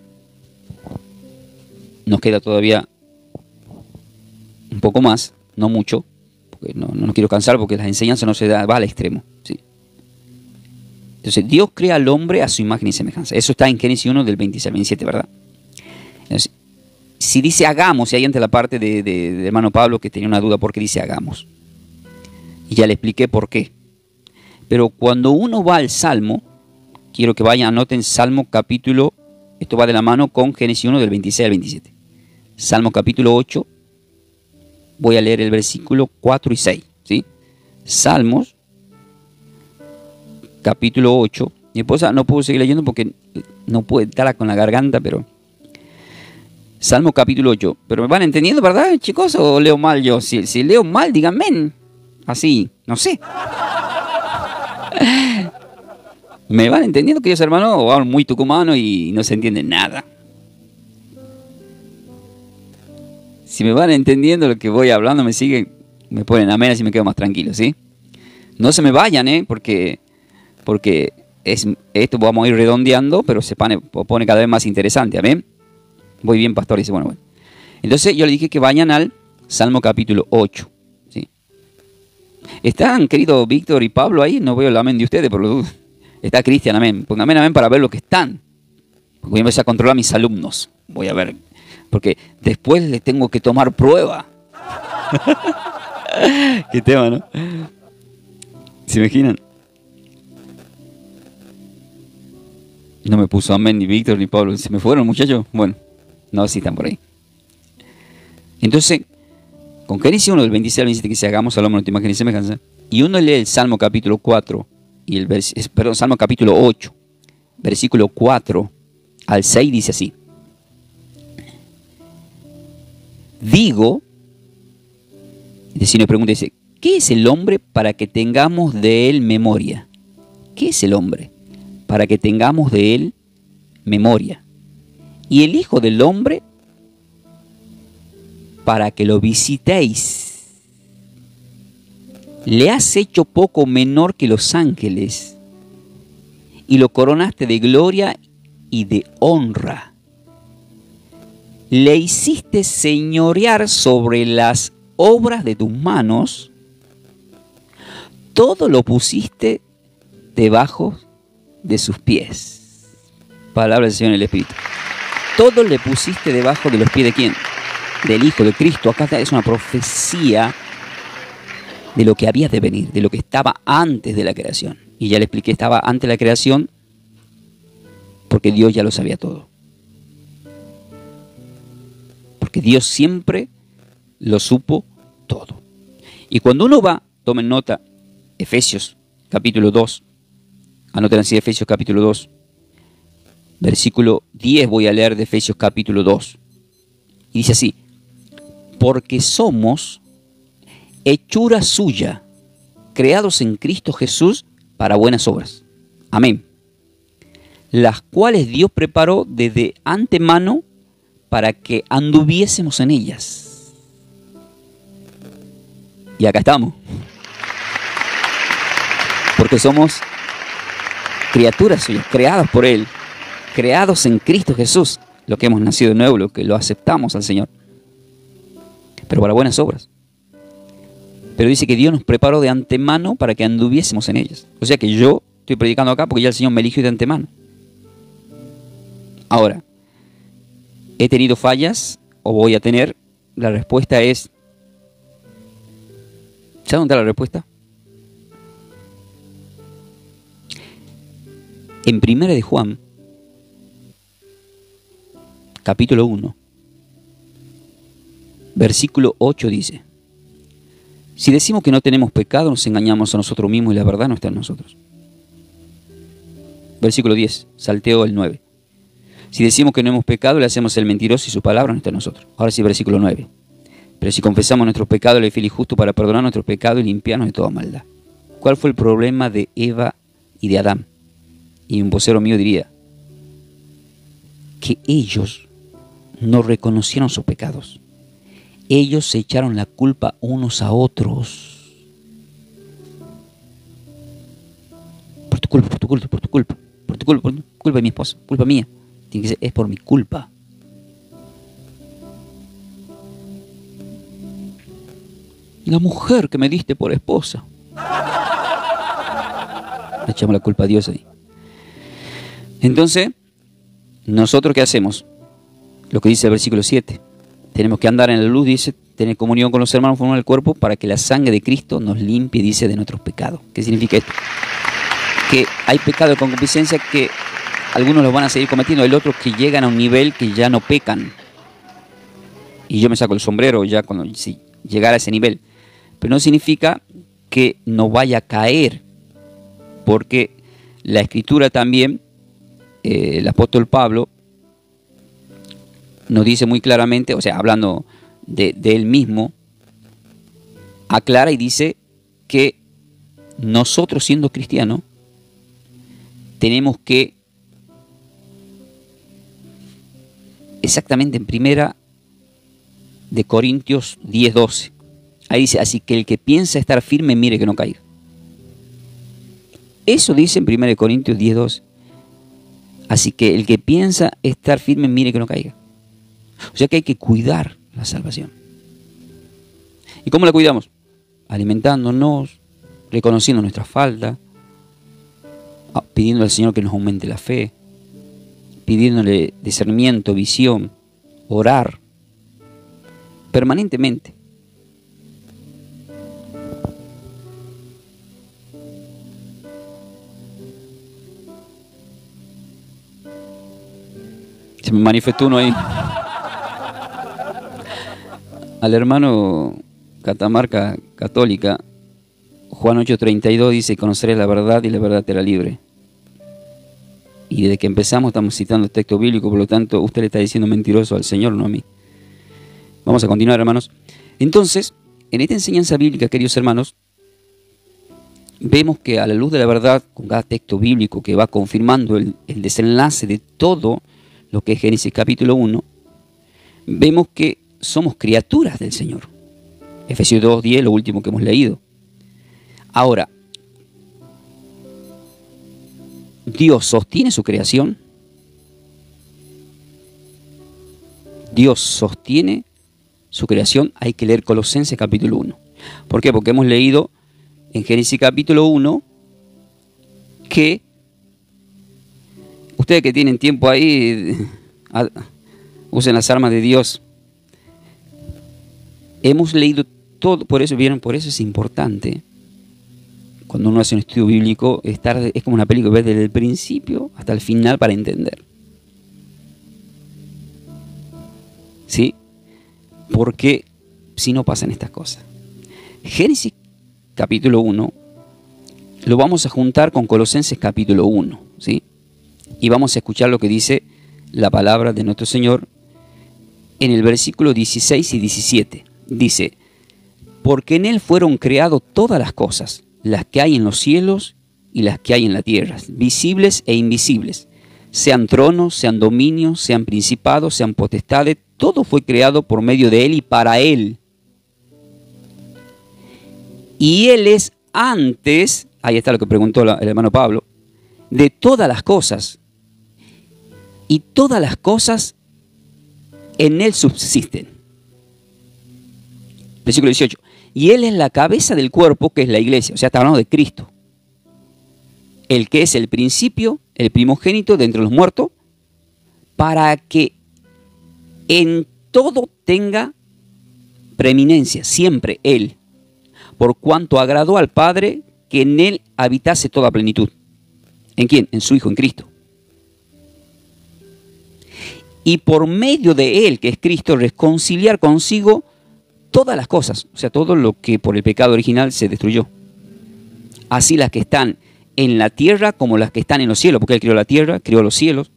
nos queda todavía un poco más, no mucho, porque no nos quiero cansar, porque las enseñanzas no se va al extremo, ¿sí? Entonces, Dios crea al hombre a su imagen y semejanza. Eso está en Génesis 1 del 26 al 27, ¿verdad? Entonces, si dice hagamos, y ahí ante la parte de hermano Pablo que tenía una duda por qué dice hagamos. Y ya le expliqué por qué. Pero cuando uno va al Salmo, quiero que vayan, anoten Salmo capítulo, esto va de la mano con Génesis 1 del 26 al 27. Salmo capítulo 8, voy a leer el versículo 4 y 6, ¿sí? Salmos capítulo 8. Mi esposa no puedo seguir leyendo porque no puede estar con la garganta, pero Salmo capítulo 8. Pero me van entendiendo, ¿verdad, chicos? ¿O leo mal yo? Si leo mal, díganme. Así, no sé. ¿Me van entendiendo, queridos hermanos? O hablo muy tucumano y no se entiende nada. Si me van entendiendo lo que voy hablando, me siguen, Me ponen amén, así me quedo más tranquilo, ¿sí? No se me vayan, porque esto vamos a ir redondeando, pero se pone cada vez más interesante, amén. Voy bien, pastor, dice, bueno. Entonces yo le dije que vayan al Salmo capítulo 8, ¿sí? ¿Están, querido Víctor y Pablo, ahí? No veo el amén de ustedes, por lo dudo. Está Cristian, amén. Pónganme amén para ver lo que están. Porque voy a empezar a controlar a mis alumnos. Voy a ver, porque después les tengo que tomar prueba. Qué tema, ¿no? ¿Se imaginan? No me puso amén ni Víctor ni Pablo. ¿Se me fueron, muchachos? Bueno, no, sí están por ahí. Entonces, con que dice uno del 26 al 27 que se hagamos al hombre última que ni semejanza, y uno lee el Salmo capítulo 4, y Salmo capítulo 8, versículo 4 al 6, dice así. Digo, y si nos pregunta, dice, ¿qué es el hombre para que tengamos de él memoria? ¿Qué es el hombre para que tengamos de él memoria? Y el Hijo del Hombre para que lo visitéis. Le has hecho poco menor que los ángeles y lo coronaste de gloria y de honra. Le hiciste señorear sobre las obras de tus manos, todo lo pusiste debajo de sus pies. Palabra del Señor en el Espíritu. Todo le pusiste debajo de los pies de ¿quién? Del Hijo de Cristo. Acá es una profecía de lo que había de venir, de lo que estaba antes de la creación. Y ya le expliqué, estaba antes de la creación porque Dios ya lo sabía todo. Porque Dios siempre lo supo todo. Y cuando uno va, tomen nota, Efesios capítulo 2, anoten así Efesios capítulo 2, versículo 10 voy a leer de Efesios capítulo 2. Y dice así, porque somos hechura suya, creados en Cristo Jesús para buenas obras. Amén. Las cuales Dios preparó desde antemano para que anduviésemos en ellas. Y acá estamos. Porque somos criaturas suyas, creadas por Él, creados en Cristo Jesús, lo que hemos nacido de nuevo, lo que lo aceptamos al Señor. Pero para buenas obras. Pero dice que Dios nos preparó de antemano para que anduviésemos en ellas. O sea que yo estoy predicando acá porque ya el Señor me eligió de antemano. Ahora, ¿he tenido fallas o voy a tener? La respuesta es... ¿Sabe dónde está la respuesta? En 1 de Juan, capítulo 1, versículo 8 dice, si decimos que no tenemos pecado, nos engañamos a nosotros mismos y la verdad no está en nosotros. Versículo 10, salteo el 9. Si decimos que no hemos pecado, le hacemos el mentiroso y su palabra no está en nosotros. Ahora sí, versículo 9. Pero si confesamos nuestros pecados, Él es fiel y justo para perdonar nuestros pecados y limpiarnos de toda maldad. ¿Cuál fue el problema de Eva y de Adán? Y un vocero mío diría que ellos no reconocieron sus pecados. Ellos se echaron la culpa unos a otros. Por tu culpa, por tu culpa, por tu culpa, por tu culpa, por culpa de mi esposa, culpa mía. Tiene que ser, es por mi culpa. La mujer que me diste por esposa. Le echamos la culpa a Dios ahí. Entonces, ¿nosotros qué hacemos? Lo que dice el versículo 7. Tenemos que andar en la luz, dice, tener comunión con los hermanos, formar el cuerpo, para que la sangre de Cristo nos limpie, dice, de nuestros pecados. ¿Qué significa esto? Que hay pecado de concupiscencia que algunos los van a seguir cometiendo, hay otros que llegan a un nivel que ya no pecan. Y yo me saco el sombrero ya cuando si llegara a ese nivel. Pero no significa que no vaya a caer, porque la Escritura también, el apóstol Pablo, nos dice muy claramente, o sea, hablando de él mismo, aclara y dice que nosotros siendo cristianos tenemos que, exactamente en 1 de Corintios 10:12, Ahí dice, así que el que piensa estar firme, mire que no caiga. Eso dice en 1 Corintios 10:12. Así que el que piensa estar firme, mire que no caiga. O sea que hay que cuidar la salvación. ¿Y cómo la cuidamos? Alimentándonos, reconociendo nuestra falta, pidiendo al Señor que nos aumente la fe, pidiéndole discernimiento, visión, orar, permanentemente. Se me manifestó uno ahí. Al hermano Catamarca Católica, Juan 8:32 dice, conoceré la verdad y la verdad te hará libre. Y desde que empezamos estamos citando el texto bíblico, por lo tanto usted le está diciendo mentiroso al Señor, no a mí. Vamos a continuar, hermanos. Entonces, en esta enseñanza bíblica, queridos hermanos, vemos que a la luz de la verdad, con cada texto bíblico que va confirmando el desenlace de todo lo que es Génesis capítulo 1, vemos que somos criaturas del Señor. Efesios 2:10, lo último que hemos leído. Ahora, ¿Dios sostiene su creación? Dios sostiene su creación. Hay que leer Colosenses capítulo 1. ¿Por qué? Porque hemos leído en Génesis capítulo 1 que ustedes que tienen tiempo ahí, usen las armas de Dios. Hemos leído todo, por eso es importante, cuando uno hace un estudio bíblico, es como una película, ver desde el principio hasta el final para entender. ¿Sí? Porque si no pasan estas cosas. Génesis capítulo 1 lo vamos a juntar con Colosenses capítulo 1, ¿sí? Y vamos a escuchar lo que dice la palabra de nuestro Señor en el versículo 16 y 17. Dice, porque en Él fueron creadas todas las cosas, las que hay en los cielos y las que hay en la tierra, visibles e invisibles, sean tronos, sean dominios, sean principados, sean potestades, todo fue creado por medio de Él y para Él. Y Él es antes, ahí está lo que preguntó el hermano Pablo, de todas las cosas. Y todas las cosas en Él subsisten. Versículo 18. Y Él es la cabeza del cuerpo, que es la iglesia. O sea, está hablando de Cristo. El que es el principio, el primogénito de entre los muertos, para que en todo tenga preeminencia, siempre Él, por cuanto agradó al Padre que en Él habitase toda plenitud. ¿En quién? En su Hijo, en Cristo. Y por medio de Él, que es Cristo, reconciliar consigo todas las cosas, o sea, todo lo que por el pecado original se destruyó. Así las que están en la tierra como las que están en los cielos, porque Él creó la tierra, creó los cielos,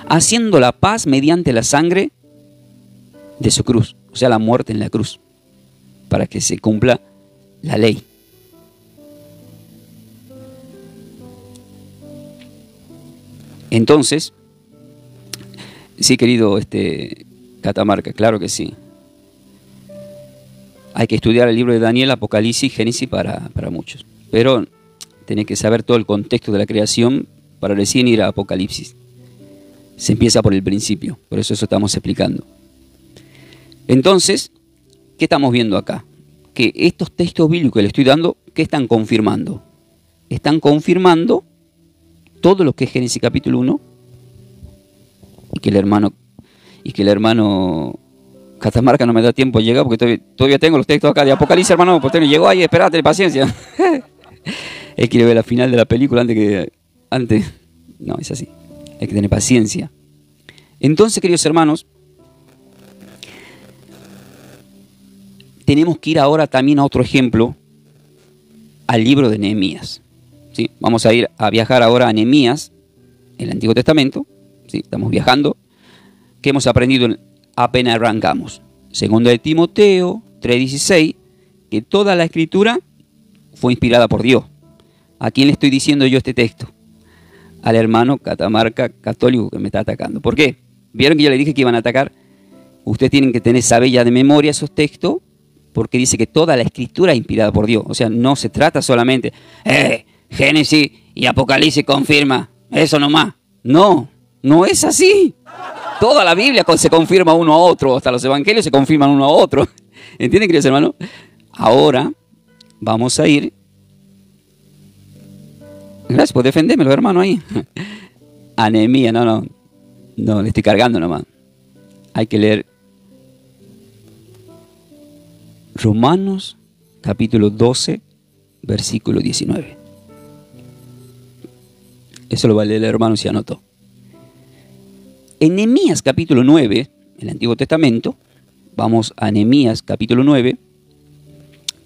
haciendo la paz mediante la sangre de su cruz, o sea, la muerte en la cruz, para que se cumpla la ley. Entonces, sí, querido Catamarca, claro que sí. Hay que estudiar el libro de Daniel, Apocalipsis, Génesis para muchos. Pero tenés que saber todo el contexto de la creación para recién ir a Apocalipsis. Se empieza por el principio, por eso estamos explicando. Entonces, ¿qué estamos viendo acá? Que estos textos bíblicos que le estoy dando, ¿qué están confirmando? Están confirmando todo lo que es Génesis capítulo 1 y que el hermano Catamarca no me da tiempo de llegar porque todavía tengo los textos acá de Apocalipsis, hermano, pues llegó ahí, esperate, paciencia. Él quiere ver la final de la película antes. No, es así. Hay que tener paciencia. Entonces, queridos hermanos, tenemos que ir ahora también a otro ejemplo, al libro de Nehemías. ¿Sí? Vamos a viajar ahora a Nehemías, en el Antiguo Testamento. ¿Sí? Estamos viajando. ¿Qué hemos aprendido apenas arrancamos? Segunda de Timoteo 3:16, que toda la escritura fue inspirada por Dios. ¿A quién le estoy diciendo yo este texto? Al hermano Catamarca Católico que me está atacando. ¿Por qué? ¿Vieron que yo le dije que iban a atacar? Ustedes tienen que saber ya de memoria esos textos porque dice que toda la escritura es inspirada por Dios. O sea, no se trata solamente, Génesis y Apocalipsis confirma, eso nomás. No, no es así. Toda la Biblia se confirma uno a otro, hasta los evangelios se confirman uno a otro. ¿Entienden, queridos hermanos? Ahora vamos a ir. Gracias por defendérmelo, hermano, ahí. Anemía, no, le estoy cargando nomás. Hay que leer Romanos capítulo 12, versículo 19. Eso lo va a leer el hermano si anotó. En Nehemías capítulo 9, en el Antiguo Testamento, vamos a Nehemías capítulo 9.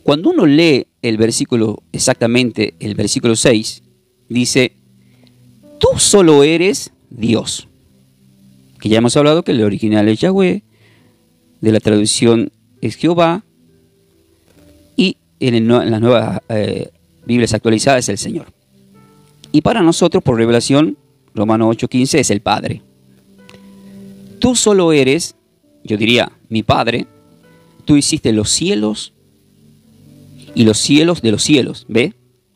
Cuando uno lee el versículo, exactamente el versículo 6, dice, tú solo eres Dios. Que ya hemos hablado que el original es Yahweh, de la traducción es Jehová, y en las nuevas Biblias actualizadas es el Señor. Y para nosotros, por revelación, Romanos 8:15 es el Padre. Tú solo eres, yo diría, mi Padre. Tú hiciste los cielos y los cielos de los cielos. ¿Ve?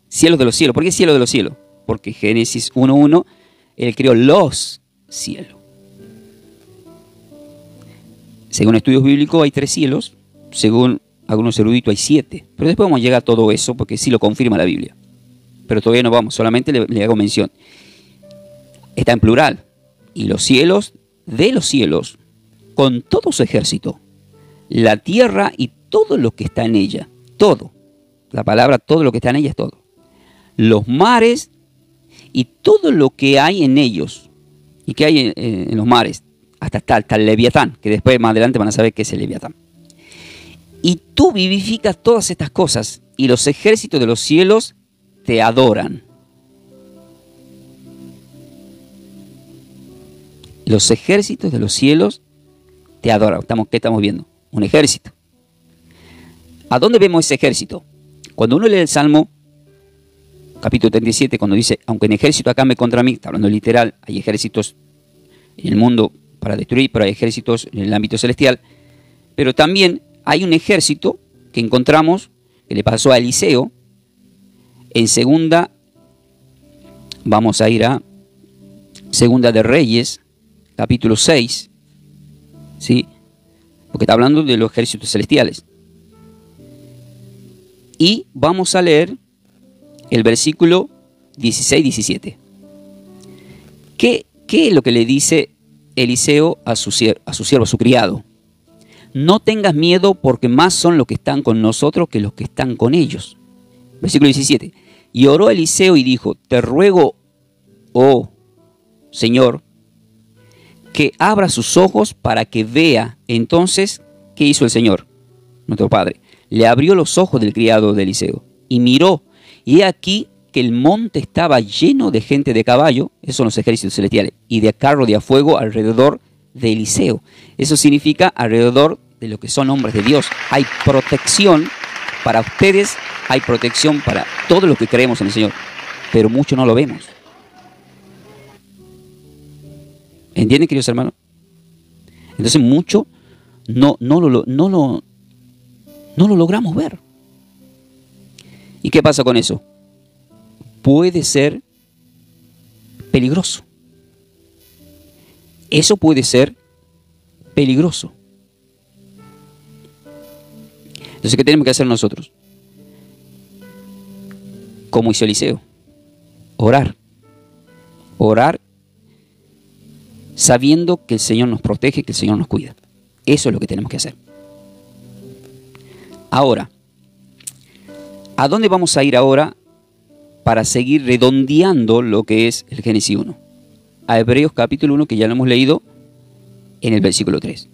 Cielos de los cielos. ¿Por qué cielo de los cielos? Porque Génesis 1:1, Él creó los cielos. Según estudios bíblicos hay 3 cielos. Según algunos eruditos hay 7. Pero después vamos a llegar a todo eso porque sí lo confirma la Biblia. Pero todavía no vamos, solamente le hago mención. Está en plural. Y los cielos de los cielos, con todo su ejército, la tierra y todo lo que está en ella, todo, la palabra todo lo que está en ella es todo, los mares y todo lo que hay en ellos. ¿Y qué hay en los mares? Hasta el Leviatán, que después más adelante van a saber qué es el Leviatán. Y tú vivificas todas estas cosas y los ejércitos de los cielos te adoran. Los ejércitos de los cielos te adoran. ¿Qué estamos viendo? Un ejército. ¿A dónde vemos ese ejército? Cuando uno lee el Salmo, capítulo 37, cuando dice, aunque en ejército acampe contra mí, está hablando literal, hay ejércitos en el mundo para destruir, pero hay ejércitos en el ámbito celestial. Pero también hay un ejército que encontramos, que le pasó a Eliseo, en segunda, vamos a ir a Segunda de Reyes, capítulo 6, ¿sí? Porque está hablando de los ejércitos celestiales. Y vamos a leer el versículo 16-17. ¿Qué es lo que le dice Eliseo a su siervo, a su criado? No tengas miedo porque más son los que están con nosotros que los que están con ellos. Versículo 17. Y oró Eliseo y dijo, te ruego, oh Señor, que abra sus ojos para que vea. Entonces, ¿qué hizo el Señor? Nuestro Padre. Le abrió los ojos del criado de Eliseo y miró. Y he aquí que el monte estaba lleno de gente de caballo, esos son los ejércitos celestiales, y de carro de a fuego alrededor de Eliseo. Eso significa alrededor de lo que son hombres de Dios. Hay protección para ustedes, hay protección para todos los que creemos en el Señor, pero mucho no lo vemos. ¿Entienden, queridos hermanos? Entonces mucho no lo logramos ver. ¿Y qué pasa con eso? Puede ser peligroso. Eso puede ser peligroso. Entonces, ¿qué tenemos que hacer nosotros? Como hizo Eliseo. Orar. Orar sabiendo que el Señor nos protege, que el Señor nos cuida. Eso es lo que tenemos que hacer. Ahora, ¿a dónde vamos a ir ahora para seguir redondeando lo que es el Génesis 1? A Hebreos capítulo 1, que ya lo hemos leído en el versículo 3.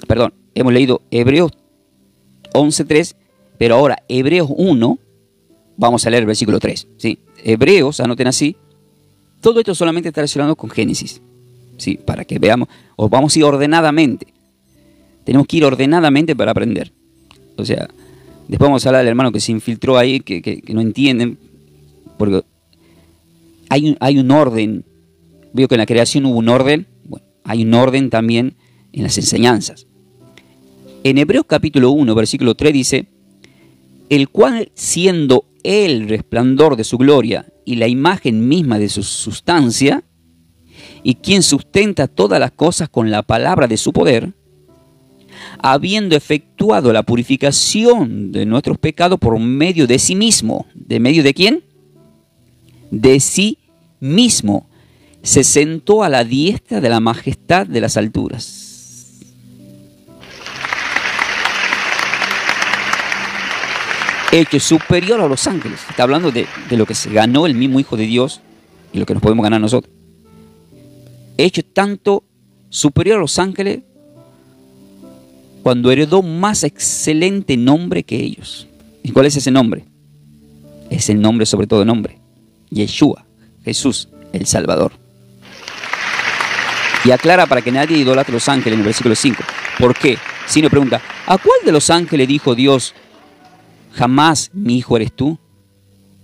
Perdón, hemos leído Hebreos 11:3, pero ahora Hebreos 1, vamos a leer el versículo 3. ¿Sí? Hebreos, anoten así, todo esto solamente está relacionado con Génesis. ¿Sí? Para que veamos, o vamos a ir ordenadamente. Tenemos que ir ordenadamente para aprender. O sea, después vamos a hablar del hermano que se infiltró ahí, que no entienden, porque hay un orden. Veo que en la creación hubo un orden. Bueno, hay un orden también en las enseñanzas. En Hebreos capítulo 1, versículo 3 dice, el cual siendo el resplandor de su gloria y la imagen misma de su sustancia, y quien sustenta todas las cosas con la palabra de su poder, habiendo efectuado la purificación de nuestros pecados por medio de sí mismo. ¿De medio de quién? De sí mismo. Se sentó a la diestra de la majestad de las alturas. Hecho superior a los ángeles. Está hablando de lo que se ganó el mismo Hijo de Dios y lo que nos podemos ganar nosotros. Hecho tanto superior a los ángeles cuando heredó más excelente nombre que ellos. ¿Y cuál es ese nombre? Es el nombre sobre todo nombre. Yeshua, Jesús, el Salvador. Y aclara para que nadie idolatre a los ángeles en el versículo 5. ¿Por qué? Si nos pregunta, ¿a cuál de los ángeles dijo Dios, jamás mi hijo eres tú?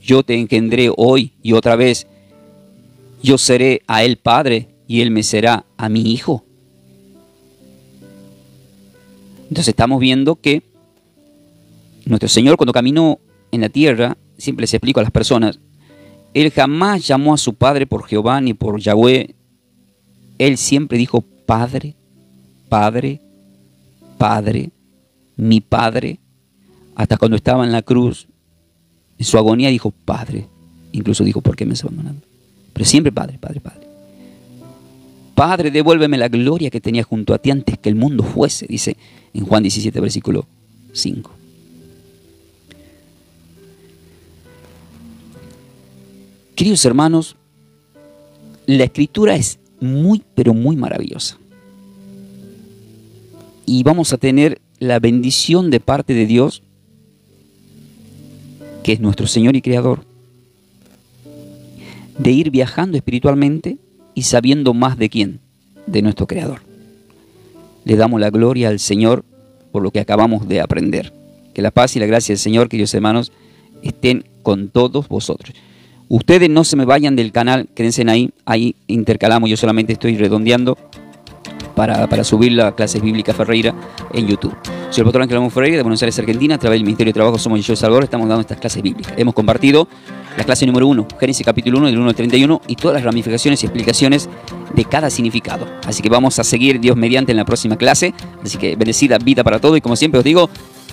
Yo te engendré hoy y otra vez, yo seré a él padre y él me será a mi hijo. Entonces estamos viendo que nuestro Señor cuando caminó en la tierra, siempre les explico a las personas, Él jamás llamó a su Padre por Jehová ni por Yahweh. Él siempre dijo Padre, Padre, Padre, mi Padre. Hasta cuando estaba en la cruz, en su agonía dijo Padre. Incluso dijo, ¿por qué me estás abandonando? Pero siempre Padre, Padre, Padre. Padre, devuélveme la gloria que tenía junto a ti antes que el mundo fuese, dice en Juan 17, versículo 5. Queridos hermanos, la Escritura es muy, pero muy maravillosa. Y vamos a tener la bendición de parte de Dios, que es nuestro Señor y Creador, de ir viajando espiritualmente y sabiendo más de quién, de nuestro Creador. Le damos la gloria al Señor por lo que acabamos de aprender. Que la paz y la gracia del Señor, queridos hermanos, estén con todos vosotros. Ustedes no se me vayan del canal, quédense ahí intercalamos, yo solamente estoy redondeando para subir la clase bíblica Ferreira en YouTube. Soy el pastor Ángel Ramón Ferreira de Buenos Aires, Argentina. A través del Ministerio de Trabajo Somos Yeshua el Salvador estamos dando estas clases bíblicas. Hemos compartido la clase número 1, Génesis capítulo 1, del 1 al 31, y todas las ramificaciones y explicaciones de cada significado. Así que vamos a seguir Dios mediante en la próxima clase. Así que bendecida vida para todos y como siempre os digo,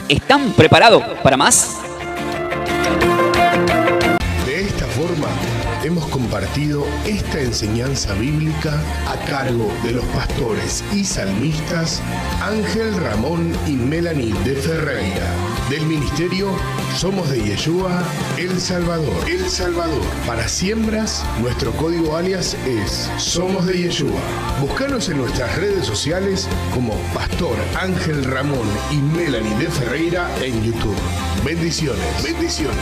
¿están preparados para más? De esta forma hemos compartido esta enseñanza bíblica a cargo de los pastores y salmistas Ángel Ramón y Melanie de Ferreira, del ministerio Somos de Yeshua El Salvador. El Salvador. Para siembras, nuestro código alias es Somos de Yeshua. Búscanos en nuestras redes sociales como Pastor Ángel Ramón y Melanie de Ferreira en YouTube. Bendiciones. Bendiciones.